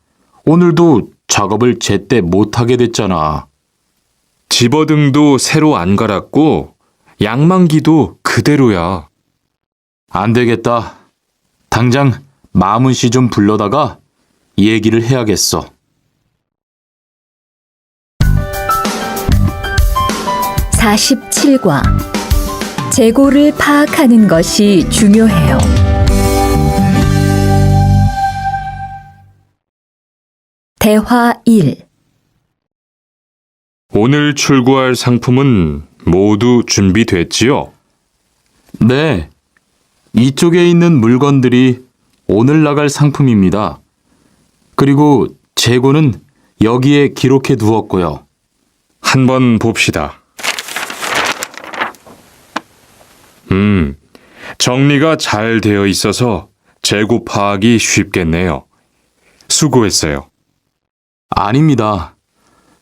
오늘도 작업을 제때 못하게 됐잖아. 집어등도 새로 안 갈았고 양만기도 그대로야. 안 되겠다. 당장 마문 씨 좀 불러다가 얘기를 해야겠어. (47과) 재고를 파악하는 것이 중요해요. 대화 1. 오늘 출고할 상품은 모두 준비됐지요? 네. 이쪽에 있는 물건들이 오늘 나갈 상품입니다. 그리고 재고는 여기에 기록해 두었고요. 한번 봅시다. 정리가 잘 되어 있어서 재고 파악이 쉽겠네요. 수고했어요. 아닙니다.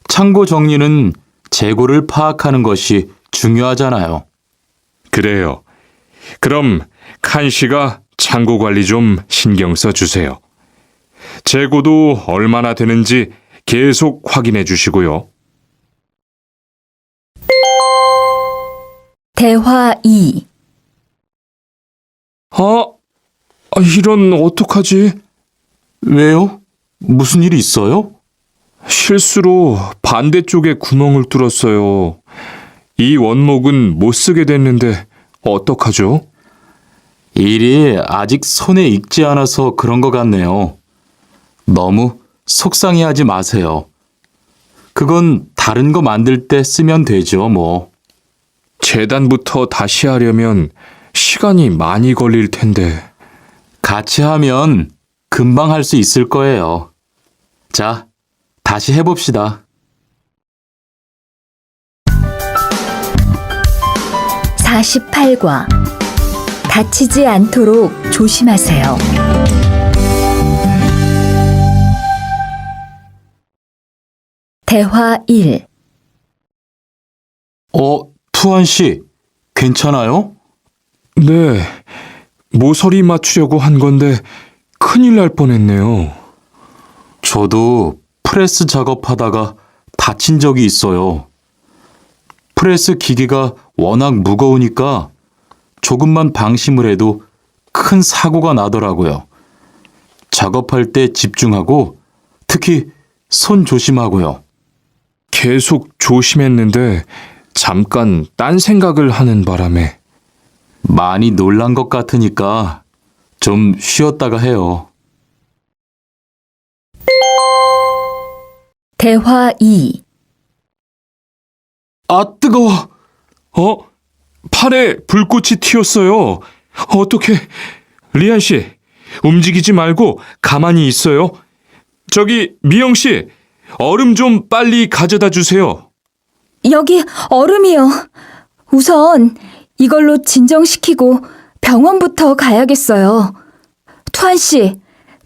창고 정리는 재고를 파악하는 것이 중요하잖아요. 그래요. 그럼 칸 씨가 창고 관리 좀 신경 써 주세요. 재고도 얼마나 되는지 계속 확인해 주시고요. 대화 2. 이런 어떡하지? 왜요? 무슨 일이 있어요? 실수로 반대쪽에 구멍을 뚫었어요. 이 원목은 못 쓰게 됐는데 어떡하죠? 일이 아직 손에 익지 않아서 그런 것 같네요. 너무 속상해하지 마세요. 그건 다른 거 만들 때 쓰면 되죠, 뭐. 재단부터 다시 하려면 시간이 많이 걸릴 텐데. 같이 하면 금방 할 수 있을 거예요. 자, 다시 해봅시다. 48과 다치지 않도록 조심하세요. 대화 1. 투한 씨, 괜찮아요? 네, 모서리 맞추려고 한 건데 큰일 날 뻔했네요. 저도 프레스 작업하다가 다친 적이 있어요. 프레스 기계가 워낙 무거우니까 조금만 방심을 해도 큰 사고가 나더라고요. 작업할 때 집중하고 특히 손 조심하고요. 계속 조심했는데 잠깐 딴 생각을 하는 바람에. 많이 놀란 것 같으니까 좀 쉬었다가 해요. 대화 2. 아, 뜨거워! 팔에 불꽃이 튀었어요. 어떻게? 리안 씨, 움직이지 말고 가만히 있어요. 저기 미영 씨, 얼음 좀 빨리 가져다 주세요. 여기 얼음이요. 우선 이걸로 진정시키고 병원부터 가야겠어요. 투한 씨,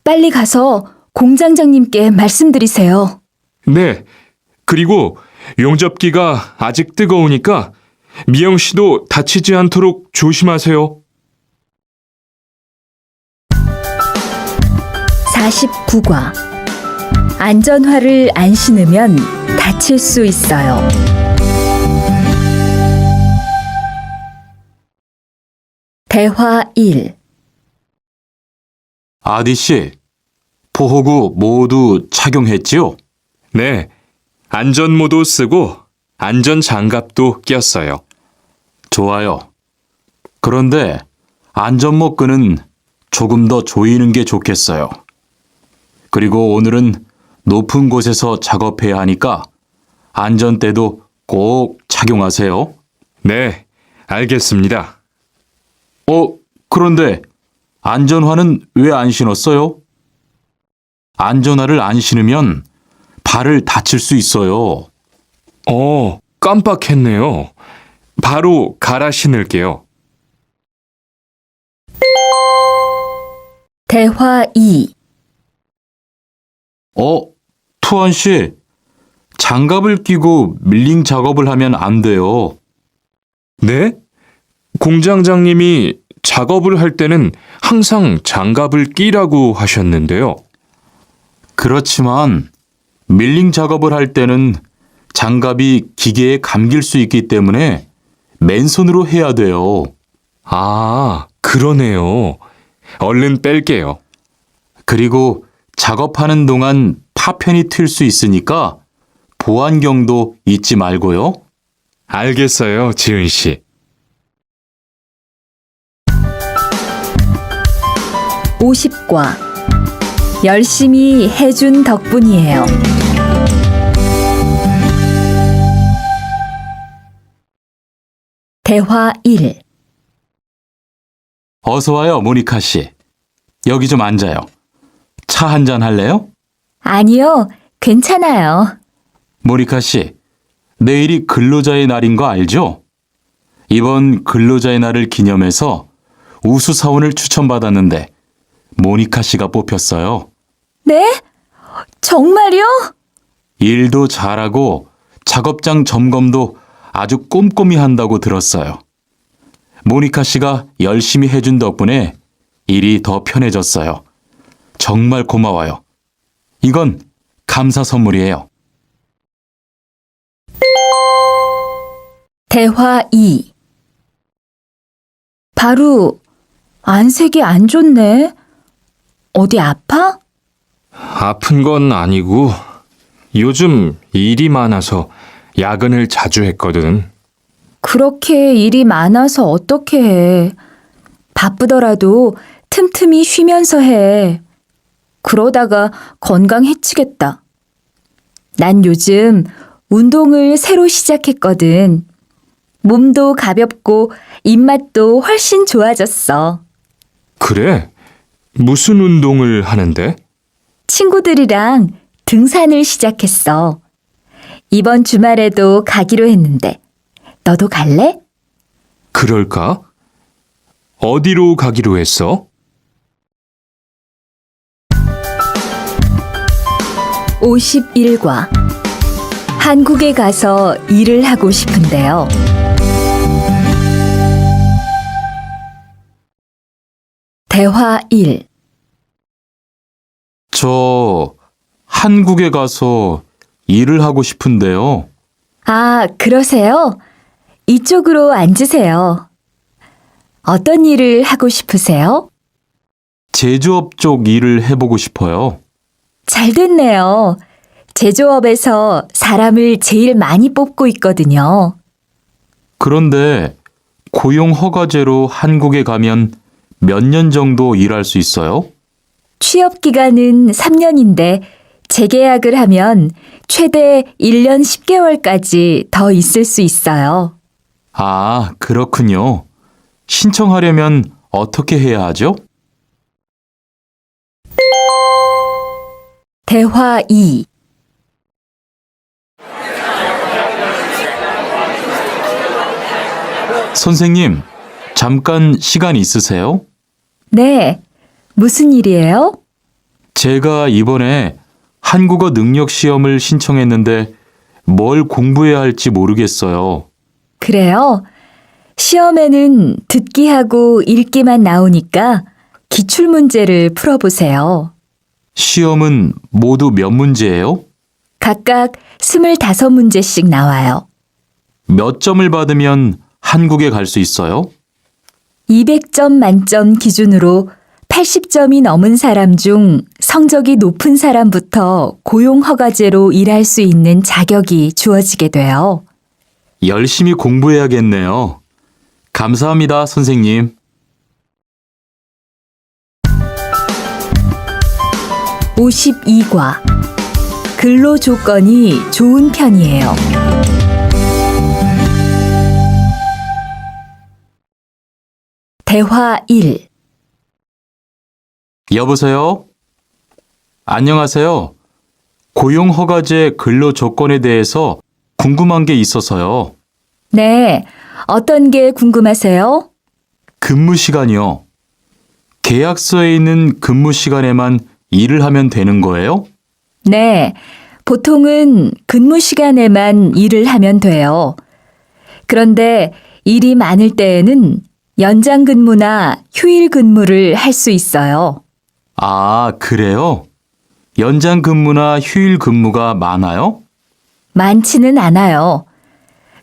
빨리 가서 공장장님께 말씀드리세요. 네. 그리고 용접기가 아직 뜨거우니까 미영 씨도 다치지 않도록 조심하세요. 49과 안전화를 안 신으면 다칠 수 있어요. 대화 1. 아디 씨, 보호구 모두 착용했지요? 네. 안전모도 쓰고 안전장갑도 꼈어요. 좋아요. 그런데 안전모 끈은 조금 더 조이는 게 좋겠어요. 그리고 오늘은 높은 곳에서 작업해야 하니까 안전대도 꼭 착용하세요. 네, 알겠습니다. 그런데 안전화는 왜 안 신었어요? 안전화를 안 신으면 발을 다칠 수 있어요. 깜빡했네요. 바로 갈아 신을게요. 대화 2. 투원 씨. 장갑을 끼고 밀링 작업을 하면 안 돼요. 네? 공장장님이 작업을 할 때는 항상 장갑을 끼라고 하셨는데요. 그렇지만 밀링 작업을 할 때는 장갑이 기계에 감길 수 있기 때문에 맨손으로 해야 돼요. 아, 그러네요. 얼른 뺄게요. 그리고 작업하는 동안 파편이 튈 수 있으니까 보안경도 잊지 말고요. 알겠어요, 지은 씨. 50과 열심히 해준 덕분이에요. 대화 1. 어서 와요, 모니카 씨. 여기 좀 앉아요. 차 한잔 할래요? 아니요, 괜찮아요. 모니카 씨, 내일이 근로자의 날인 거 알죠? 이번 근로자의 날을 기념해서 우수 사원을 추천받았는데 모니카 씨가 뽑혔어요. 네? 정말요? 일도 잘하고 작업장 점검도 아주 꼼꼼히 한다고 들었어요. 모니카 씨가 열심히 해준 덕분에 일이 더 편해졌어요. 정말 고마워요. 이건 감사 선물이에요. 대화 2. 바로 안색이 안 좋네. 어디 아파? 아픈 건 아니고 요즘 일이 많아서 야근을 자주 했거든. 그렇게 일이 많아서 어떻게 해. 바쁘더라도 틈틈이 쉬면서 해. 그러다가 건강 해치겠다. 난 요즘 운동을 새로 시작했거든. 몸도 가볍고 입맛도 훨씬 좋아졌어. 그래? 무슨 운동을 하는데? 친구들이랑 등산을 시작했어. 이번 주말에도 가기로 했는데, 너도 갈래? 그럴까? 어디로 가기로 했어? 51과 한국에 가서 일을 하고 싶은데요. 대화 1. 저 한국에 가서 일을 하고 싶은데요. 아, 그러세요? 이쪽으로 앉으세요. 어떤 일을 하고 싶으세요? 제조업 쪽 일을 해보고 싶어요. 잘 됐네요. 제조업에서 사람을 제일 많이 뽑고 있거든요. 그런데 고용 허가제로 한국에 가면 몇 년 정도 일할 수 있어요? 취업 기간은 3년인데 재계약을 하면 최대 1년 10개월까지 더 있을 수 있어요. 아, 그렇군요. 신청하려면 어떻게 해야 하죠? 대화 2. 선생님, 잠깐 시간 있으세요? 네, 무슨 일이에요? 제가 이번에 한국어 능력 시험을 신청했는데 뭘 공부해야 할지 모르겠어요. 그래요? 시험에는 듣기하고 읽기만 나오니까 기출문제를 풀어보세요. 시험은 모두 몇 문제예요? 각각 25문제씩 나와요. 몇 점을 받으면 한국에 갈 수 있어요? 200점 만점 기준으로 80점이 넘은 사람 중 성적이 높은 사람부터 고용허가제로 일할 수 있는 자격이 주어지게 돼요. 열심히 공부해야겠네요. 감사합니다, 선생님. 52과 근로 조건이 좋은 편이에요. 대화 1. 여보세요? 안녕하세요. 고용허가제 근로 조건에 대해서 궁금한 게 있어서요. 네, 어떤 게 궁금하세요? 근무 시간이요. 계약서에 있는 근무 시간에만 일을 하면 되는 거예요? 네, 보통은 근무 시간에만 일을 하면 돼요. 그런데 일이 많을 때에는 연장 근무나 휴일 근무를 할 수 있어요. 아, 그래요? 연장 근무나 휴일 근무가 많아요? 많지는 않아요.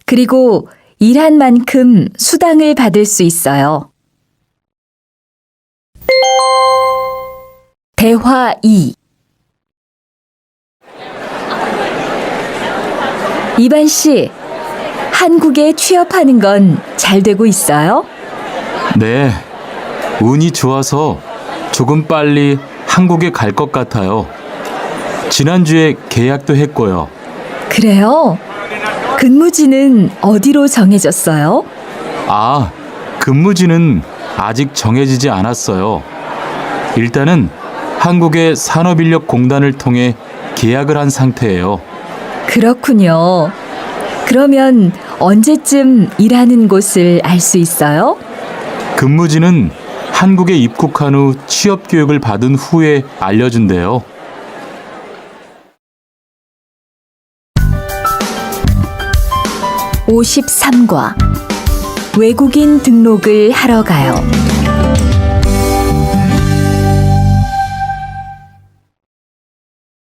그리고 일한 만큼 수당을 받을 수 있어요. 대화 2. 이반 씨, 한국에 취업하는 건 잘 되고 있어요? 네. 운이 좋아서 조금 빨리 한국에 갈 것 같아요. 지난주에 계약도 했고요. 그래요? 근무지는 어디로 정해졌어요? 아, 근무지는 아직 정해지지 않았어요. 일단은 한국의 산업인력공단을 통해 계약을 한 상태예요. 그렇군요. 그러면 언제쯤 일하는 곳을 알 수 있어요? 근무지는 한국에 입국한 후 취업 교육을 받은 후에 알려준대요. (53과) 외국인 등록을 하러 가요.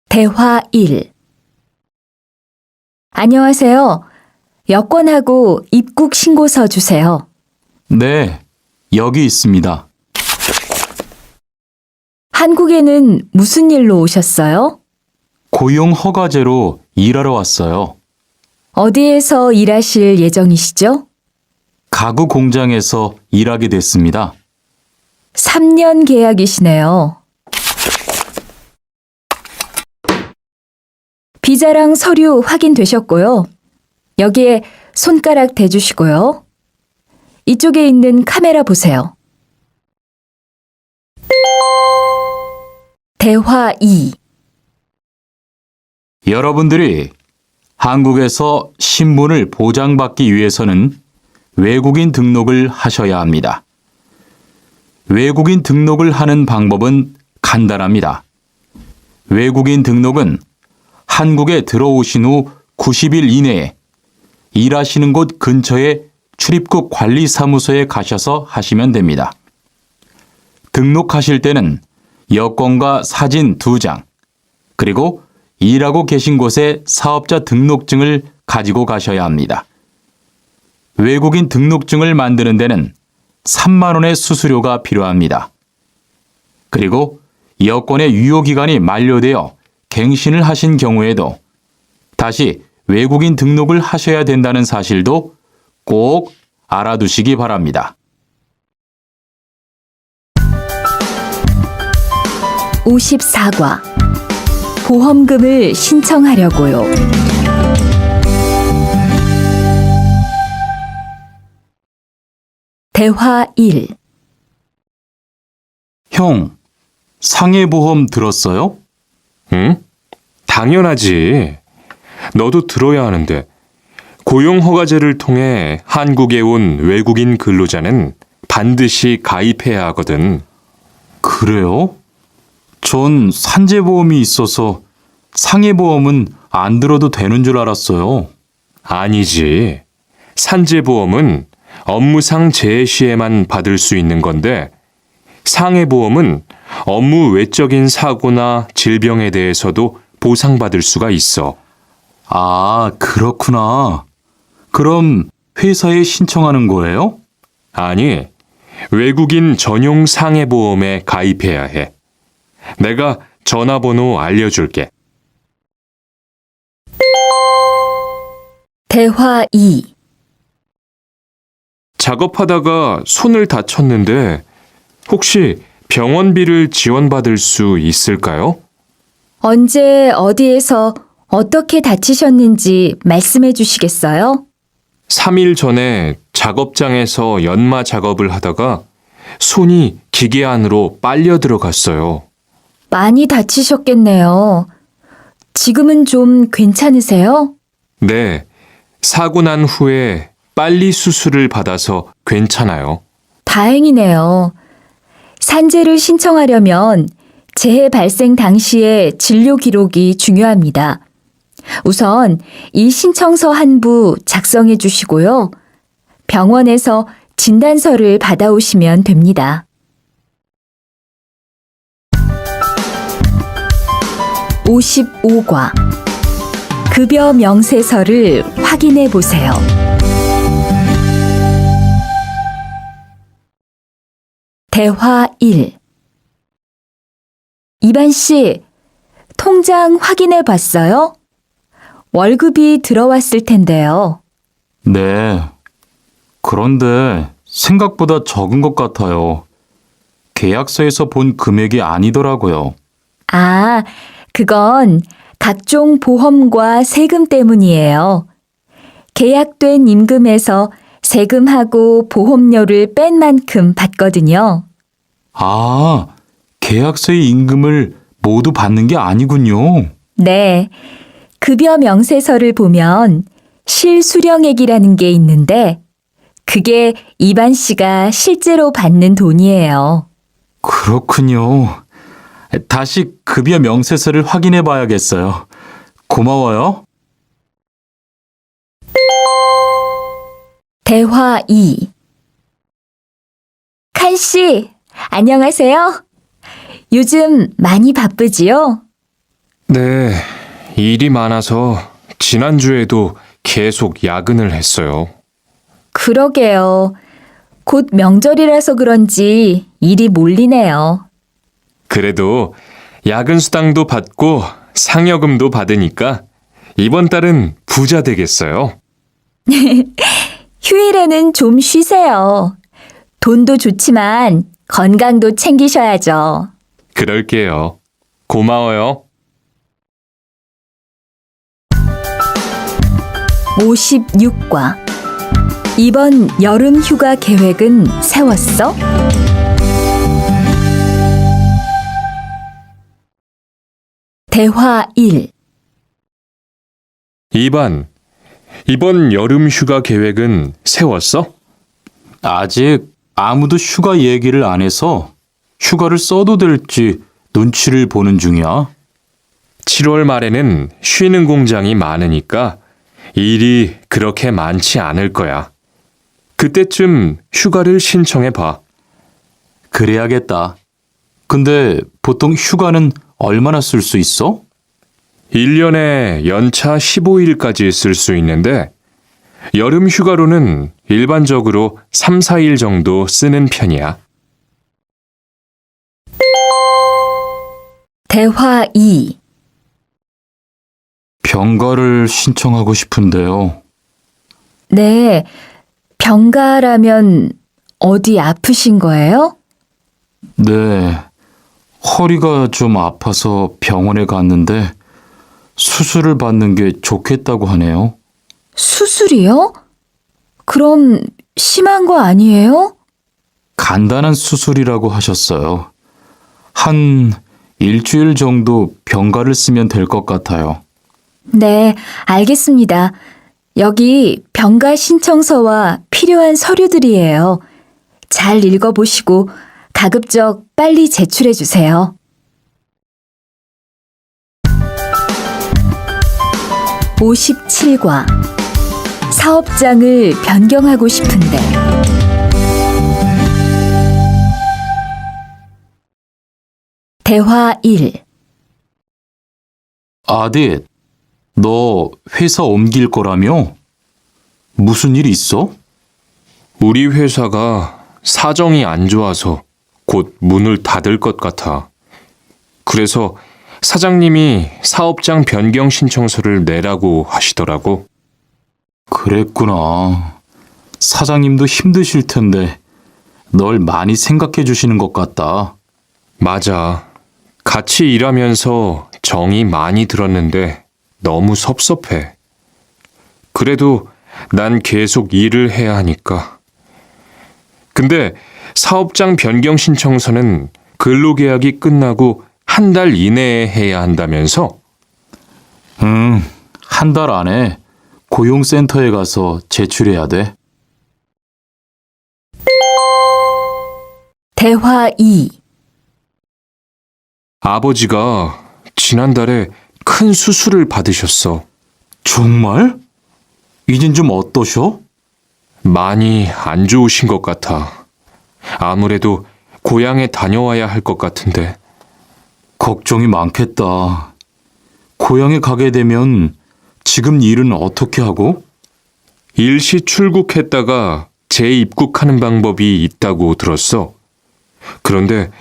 대화 1. 안녕하세요. 여권하고 입국 신고서 주세요. 네, 여기 있습니다. 한국에는 무슨 일로 오셨어요? 고용 허가제로 일하러 왔어요. 어디에서 일하실 예정이시죠? 가구 공장에서 일하게 됐습니다. 3년 계약이시네요. 비자랑 서류 확인되셨고요. 여기에 손가락 대주시고요. 이쪽에 있는 카메라 보세요. 대화 2. 여러분들이 한국에서 신분을 보장받기 위해서는 외국인 등록을 하셔야 합니다. 외국인 등록을 하는 방법은 간단합니다. 외국인 등록은 한국에 들어오신 후 90일 이내에 일하시는 곳 근처의 출입국 관리사무소에 가셔서 하시면 됩니다. 등록하실 때는 여권과 사진 2장, 그리고 일하고 계신 곳의 사업자 등록증을 가지고 가셔야 합니다. 외국인 등록증을 만드는 데는 3만 원의 수수료가 필요합니다. 그리고 여권의 유효기간이 만료되어 갱신을 하신 경우에도 다시 외국인 등록을 하셔야 된다는 사실도 꼭 알아두시기 바랍니다. 54과 보험금을 신청하려고요. 대화 1. 형, 상해보험 들었어요? 응? 당연하지. 너도 들어야 하는데. 고용허가제를 통해 한국에 온 외국인 근로자는 반드시 가입해야 하거든. 그래요? 전 산재보험이 있어서 상해보험은 안 들어도 되는 줄 알았어요. 아니지. 산재보험은 업무상 재해 시에만 받을 수 있는 건데, 상해보험은 업무 외적인 사고나 질병에 대해서도 보상받을 수가 있어. 아, 그렇구나. 그럼 회사에 신청하는 거예요? 아니, 외국인 전용 상해보험에 가입해야 해. 내가 전화번호 알려줄게. 대화 2. 작업하다가 손을 다쳤는데 혹시 병원비를 지원받을 수 있을까요? 언제 어디에서 어떻게 다치셨는지 말씀해 주시겠어요? 3일 전에 작업장에서 연마 작업을 하다가 손이 기계 안으로 빨려 들어갔어요. 많이 다치셨겠네요. 지금은 좀 괜찮으세요? 네, 사고 난 후에 빨리 수술을 받아서 괜찮아요. 다행이네요. 산재를 신청하려면 재해 발생 당시의 진료 기록이 중요합니다. 우선 이 신청서 한 부 작성해 주시고요. 병원에서 진단서를 받아오시면 됩니다. 55과 급여 명세서를 확인해 보세요. 대화 1. 이반 씨, 통장 확인해 봤어요? 월급이 들어왔을 텐데요. 네. 그런데 생각보다 적은 것 같아요. 계약서에서 본 금액이 아니더라고요. 아, 그건 각종 보험과 세금 때문이에요. 계약된 임금에서 세금하고 보험료를 뺀 만큼 받거든요. 아, 계약서의 임금을 모두 받는 게 아니군요. 네. 급여 명세서를 보면 실수령액이라는 게 있는데 그게 이반 씨가 실제로 받는 돈이에요. 그렇군요. 다시 급여 명세서를 확인해 봐야겠어요. 고마워요. 대화 2. 칸 씨, 안녕하세요. 요즘 많이 바쁘지요? 네, 일이 많아서 지난주에도 계속 야근을 했어요. 그러게요. 곧 명절이라서 그런지 일이 몰리네요. 그래도 야근 수당도 받고 상여금도 받으니까 이번 달은 부자 되겠어요. 휴일에는 좀 쉬세요. 돈도 좋지만 건강도 챙기셔야죠. 그럴게요. 고마워요. 56과 이번 여름 휴가 계획은 세웠어? 대화 1. 이번 여름 휴가 계획은 세웠어? 아직 아무도 휴가 얘기를 안 해서 휴가를 써도 될지 눈치를 보는 중이야. 7월 말에는 쉬는 공장이 많으니까 일이 그렇게 많지 않을 거야. 그때쯤 휴가를 신청해 봐. 그래야겠다. 근데 보통 휴가는 얼마나 쓸 수 있어? 1년에 연차 15일까지 쓸 수 있는데 여름 휴가로는 일반적으로 3, 4일 정도 쓰는 편이야. 대화 2. 병가를 신청하고 싶은데요. 네, 병가라면 어디 아프신 거예요? 네, 허리가 좀 아파서 병원에 갔는데 수술을 받는 게 좋겠다고 하네요. 수술이요? 그럼 심한 거 아니에요? 간단한 수술이라고 하셨어요. 한 일주일 정도 병가를 쓰면 될 것 같아요. 네, 알겠습니다. 여기 병가 신청서와 필요한 서류들이에요. 잘 읽어보시고 가급적 빨리 제출해 주세요. 57과 사업장을 변경하고 싶은데 대화 1. 아딧, 너 회사 옮길 거라며? 무슨 일 있어? 우리 회사가 사정이 안 좋아서 곧 문을 닫을 것 같아. 그래서 사장님이 사업장 변경 신청서를 내라고 하시더라고. 그랬구나. 사장님도 힘드실 텐데 널 많이 생각해 주시는 것 같다. 맞아. 같이 일하면서 정이 많이 들었는데 너무 섭섭해. 그래도 난 계속 일을 해야 하니까. 근데 사업장 변경 신청서는 근로계약이 끝나고 한 달 이내에 해야 한다면서? 한 달 안에 고용센터에 가서 제출해야 돼. 대화 2. 아버지가 지난달에 큰 수술을 받으셨어. 정말? 이젠 좀 어떠셔? 많이 안 좋으신 것 같아. 아무래도 고향에 다녀와야 할 것 같은데. 걱정이 많겠다. 고향에 가게 되면 지금 일은 어떻게 하고? 일시 출국했다가 재입국하는 방법이 있다고 들었어. 그런데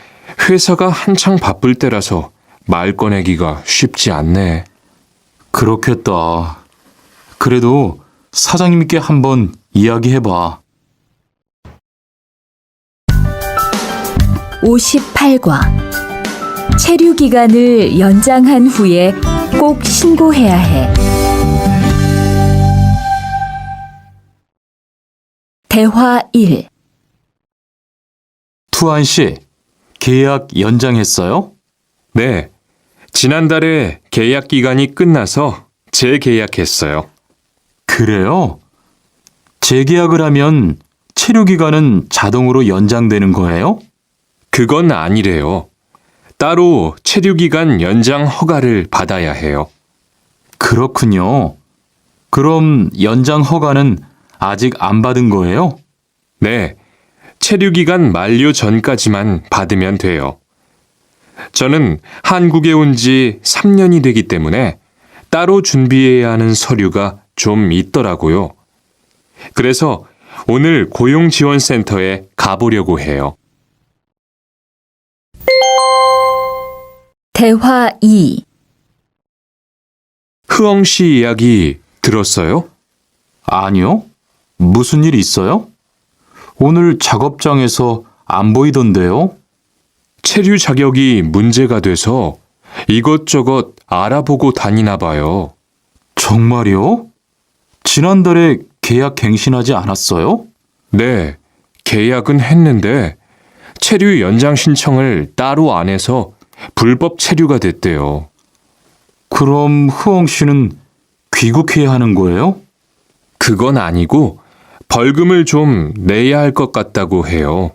회사가 한창 바쁠 때라서 말 꺼내기가 쉽지 않네. 그렇겠다. 그래도 사장님께 한번 이야기해봐. 58과. 체류 기간을 연장한 후에 꼭 신고해야 해. 대화 1. 투안 씨, 계약 연장했어요? 네. 지난달에 계약 기간이 끝나서 재계약했어요. 그래요? 재계약을 하면 체류 기간은 자동으로 연장되는 거예요? 그건 아니래요. 따로 체류 기간 연장 허가를 받아야 해요. 그렇군요. 그럼 연장 허가는 아직 안 받은 거예요? 네. 체류 기간 만료 전까지만 받으면 돼요. 저는 한국에 온 지 3년이 되기 때문에 따로 준비해야 하는 서류가 좀 있더라고요. 그래서 오늘 고용지원센터에 가보려고 해요. 대화 2. 흐엉 씨 이야기 들었어요? 아니요. 무슨 일 있어요? 오늘 작업장에서 안 보이던데요? 체류 자격이 문제가 돼서 이것저것 알아보고 다니나 봐요. 정말요? 지난달에 계약 갱신하지 않았어요? 네, 계약은 했는데 체류 연장 신청을 따로 안 해서 불법 체류가 됐대요. 그럼 흐엉 씨는 귀국해야 하는 거예요? 그건 아니고 벌금을 좀 내야 할 것 같다고 해요.